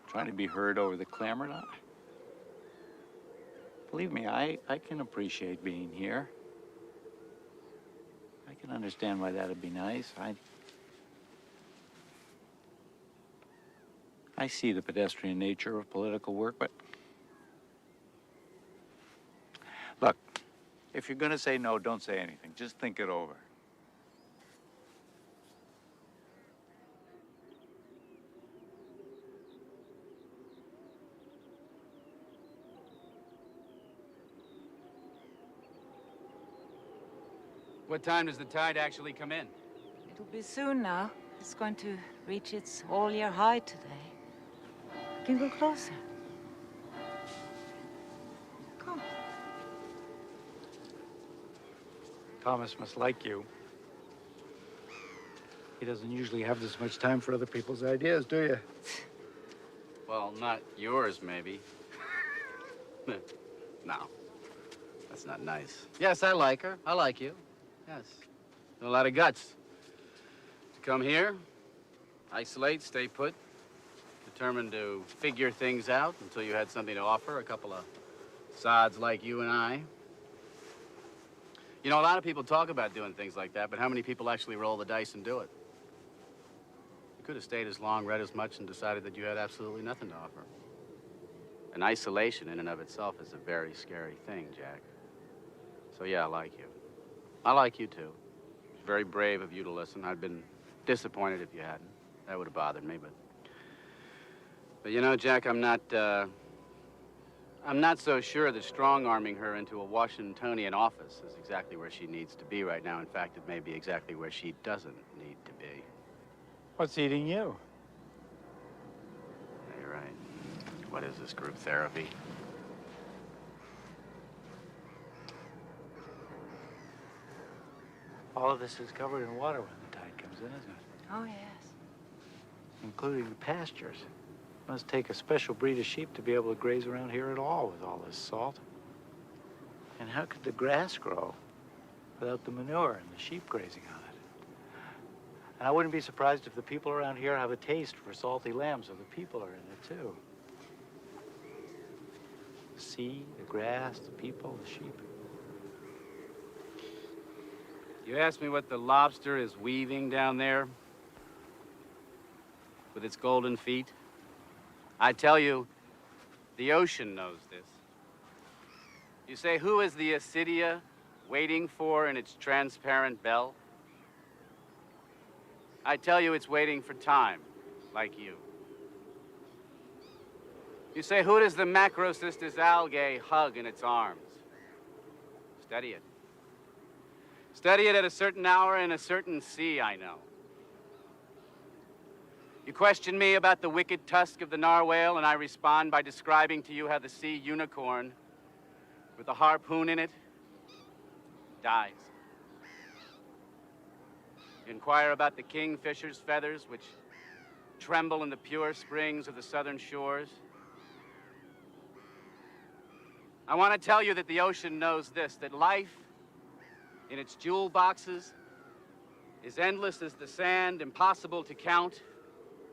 Speaker 2: trying to be heard over the clamor. Believe me, I can appreciate being here. I can understand why that'd be nice. I see the pedestrian nature of political work, but look, if you're gonna say no, don't say anything. Just think it over.
Speaker 11: What time does the tide actually come in?
Speaker 9: It'll be soon now. It's going to reach its all-year high today. You can go closer. Come.
Speaker 2: Thomas must like you. He doesn't usually have this much time for other people's ideas, do you?
Speaker 7: Well, not yours, maybe. No, that's not nice. Yes, I like her. I like you. Yes. A lot of guts. To come here, isolate, stay put, determined to figure things out until you had something to offer, a couple of Sods like you and I. You know, a lot of people talk about doing things like that, but how many people actually roll the dice and do it? You could have stayed as long, read as much, and decided that you had absolutely nothing to offer. And isolation in and of itself is a very scary thing, Jack. So yeah, I like you. I like you too. It's very brave of you to listen. I'd been disappointed if you hadn't. That would have bothered me, but you know, Jack, I'm not so sure that strong-arming her into a Washingtonian office is exactly where she needs to be right now. In fact, it may be exactly where she doesn't need to be.
Speaker 2: What's eating you?
Speaker 7: Yeah, you're right. What is this, group therapy?
Speaker 2: All of this is covered in water when the tide comes in, isn't it?
Speaker 9: Oh, yes.
Speaker 2: Including the pastures. Must take a special breed of sheep to be able to graze around here at all with all this salt. And how could the grass grow without the manure and the sheep grazing on it? And I wouldn't be surprised if the people around here have a taste for salty lamb, so the people are in it too. The sea, the grass, the people, the sheep.
Speaker 7: You asked me what the lobster is weaving down there with its golden feet. I tell you, the ocean knows this. You say, who is the Asidia waiting for in its transparent bell? I tell you, it's waiting for time, like you. You say, who does the Macrocystis algae hug in its arms? Study it. Study it at a certain hour in a certain sea, I know. You question me about the wicked tusk of the narwhal, and I respond by describing to you how the sea unicorn, with a harpoon in it, dies. You inquire about the kingfisher's feathers, which tremble in the pure springs of the southern shores. I want to tell you that the ocean knows this, that life in its jewel boxes is endless as the sand, impossible to count,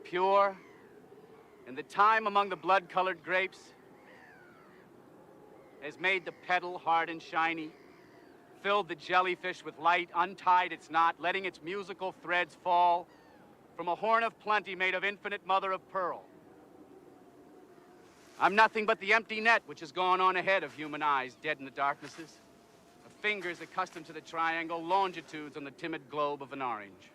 Speaker 7: pure, and the time among the blood-colored grapes has made the petal hard and shiny, filled the jellyfish with light, untied its knot, letting its musical threads fall from a horn of plenty made of infinite mother of pearl. I'm nothing but the empty net which has gone on ahead of human eyes, dead in the darknesses, of fingers accustomed to the triangle, longitudes on the timid globe of an orange.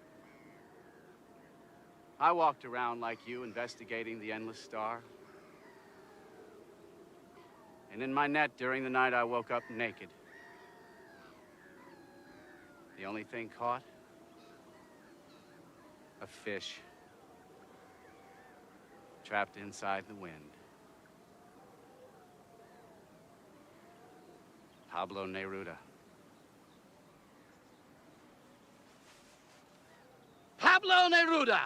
Speaker 7: I walked around like you, investigating the endless star. And in my net during the night, I woke up naked. The only thing caught? A fish. Trapped inside the wind. Pablo Neruda. Pablo Neruda!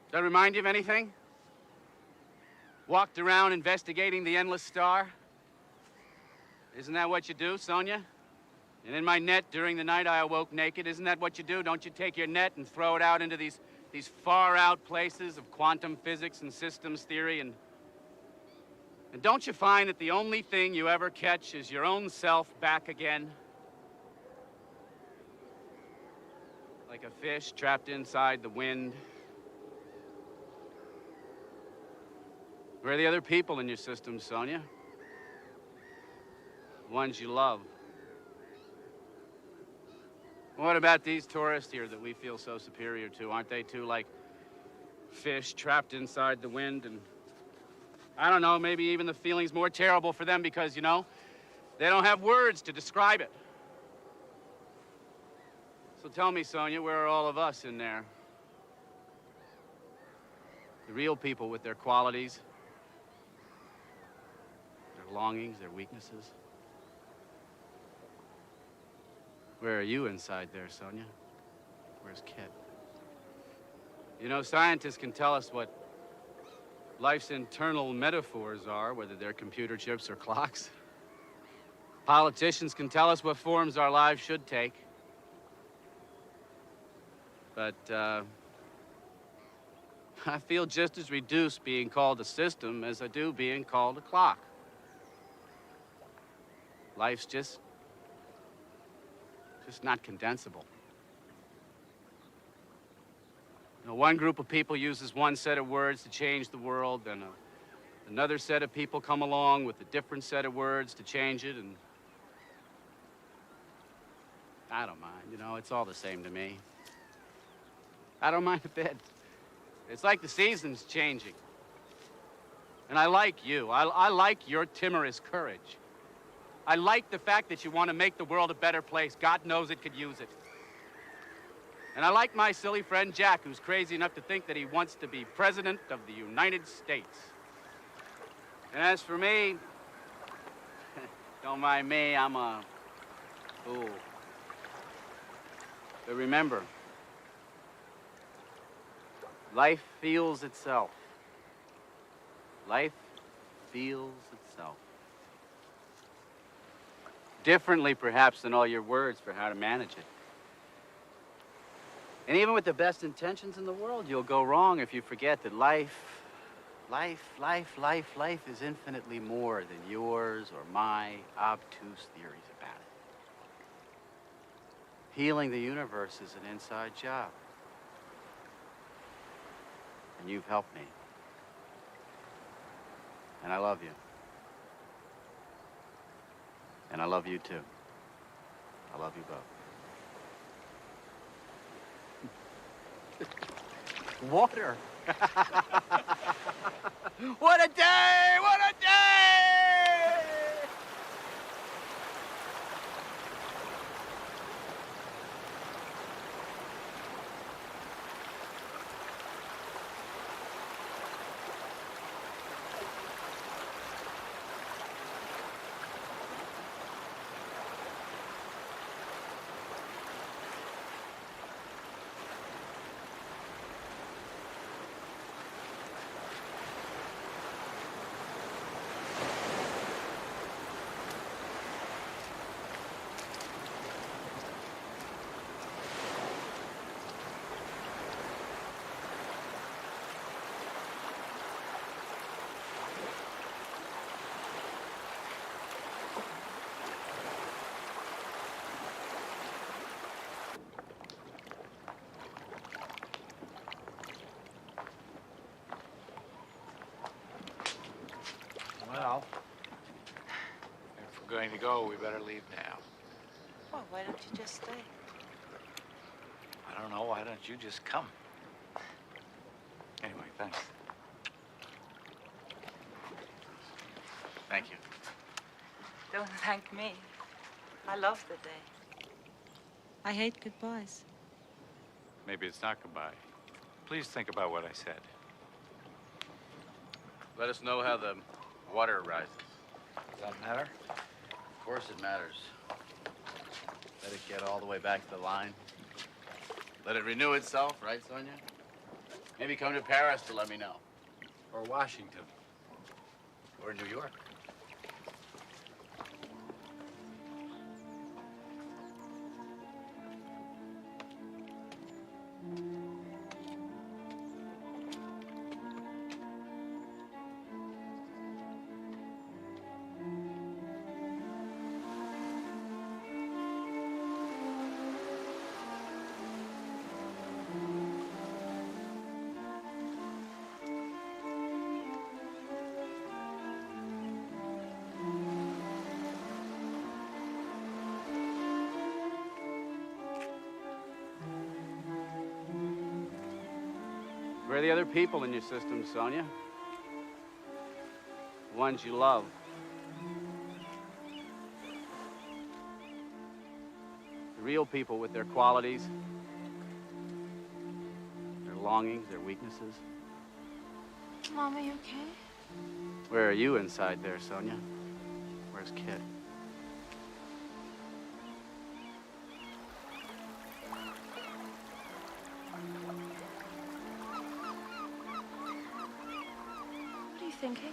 Speaker 7: Does that remind you of anything? Walked around investigating the endless star? Isn't that what you do, Sonia? And in my net during the night I awoke naked. Isn't that what you do? Don't you take your net and throw it out into these far-out places of quantum physics and systems theory? And don't you find that the only thing you ever catch is your own self back again? Like a fish trapped inside the wind. Where are the other people in your system, Sonia? The ones you love. What about these tourists here that we feel so superior to? Aren't they too like fish trapped inside the wind? And I don't know, maybe even the feeling's more terrible for them because, you know, they don't have words to describe it. So tell me, Sonia, where are all of us in there? The real people with their qualities, their longings, their weaknesses. Where are you inside there, Sonia? Where's Kit? You know, scientists can tell us what life's internal metaphors are, whether they're computer chips or clocks. Politicians can tell us what forms our lives should take. But, I feel just as reduced being called a system as I do being called a clock. Life's just not condensable. You know, one group of people uses one set of words to change the world, then another set of people come along with a different set of words to change it, and I don't mind, you know, it's all the same to me. I don't mind a bit. It's like the seasons changing. And I like you. I like your timorous courage. I like the fact that you want to make the world a better place. God knows it could use it. And I like my silly friend Jack, who's crazy enough to think that he wants to be president of the United States. And as for me, don't mind me, I'm a fool. But remember, life feels itself. Life feels itself. Differently, perhaps, than all your words for how to manage it. And even with the best intentions in the world, you'll go wrong if you forget that life is infinitely more than yours or my obtuse theories about it. Healing the universe is an inside job. And you've helped me. And I love you. And I love you too. I love you both. Water. What a day! What a day!
Speaker 2: Well, if we're going to go, we better leave now.
Speaker 5: Well, why don't you just stay?
Speaker 2: I don't know. Why don't you just come? Anyway, thanks.
Speaker 7: Thank you.
Speaker 9: Don't thank me. I love the day. I hate goodbyes.
Speaker 2: Maybe it's not goodbye. Please think about what I said.
Speaker 7: Let us know how the water rises.
Speaker 2: Does that matter?
Speaker 7: Of course it matters. Let it get all the way back to the line. Let it renew itself, right, Sonia? Maybe come to Paris to let me know.
Speaker 2: Or Washington.
Speaker 7: Or New York. Where are the other people in your system, Sonia? The ones you love. The real people with their qualities, their longings, their weaknesses.
Speaker 4: Mom, are you okay?
Speaker 7: Where are you inside there, Sonia? Where's Kit?
Speaker 4: What are you thinking?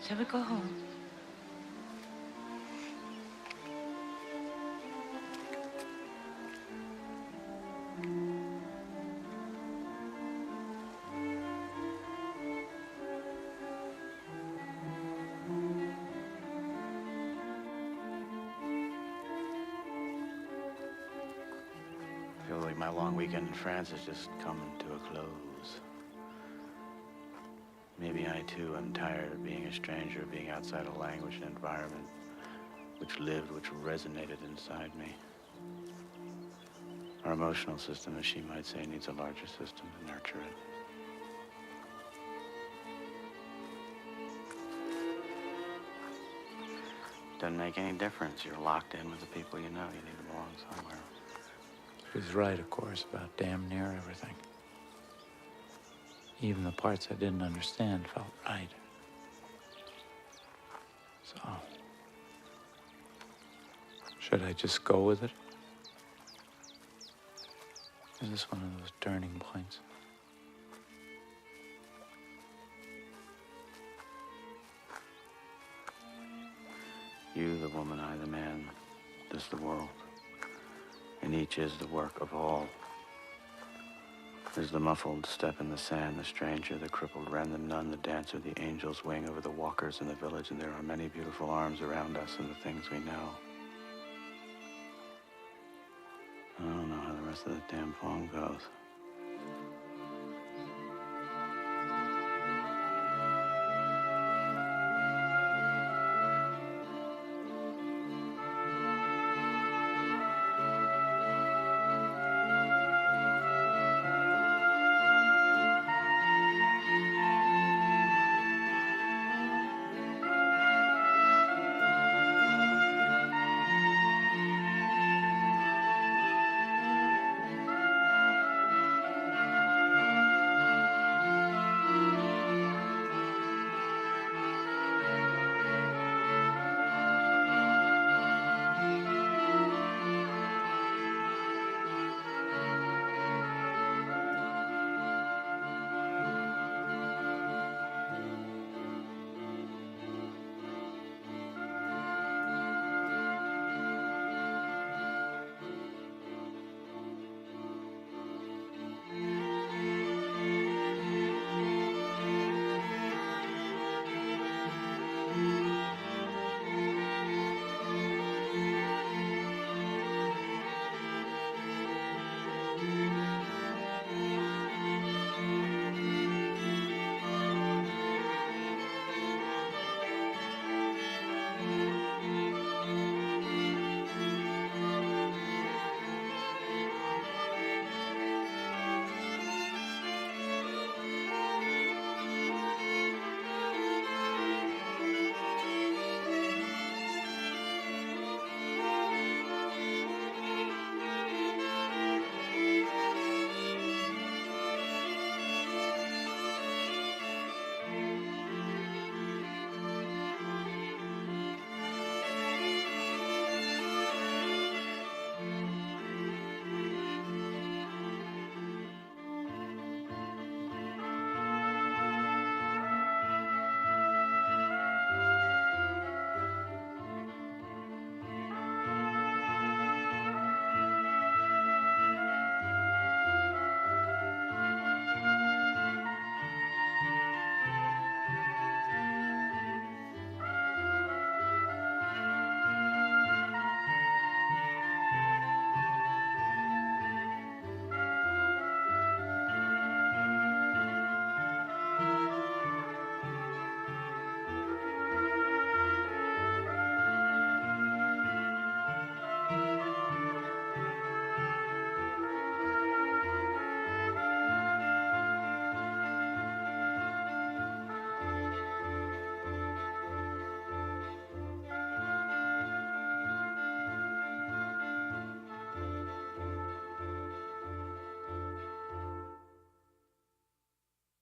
Speaker 9: Shall we go home?
Speaker 1: I feel like my long weekend in France has just come to a close. Maybe I, too, am tired of being a stranger, being outside a language and environment which lived, which resonated inside me. Our emotional system, as she might say, needs a larger system to nurture it. Doesn't make any difference. You're locked in with the people you know. You need to belong somewhere.
Speaker 12: He was right, of course, about damn near everything. Even the parts I didn't understand felt right. So, should I just go with it? Is this one of those turning points?
Speaker 1: You, the woman, I, the man, this the world. And each is the work of all. There's the muffled step in the sand, the stranger, the crippled wren, the nun, the dancer, the angel's wing over the walkers in the village, and there are many beautiful arms around us and the things we know. I don't know how the rest of the damn poem goes.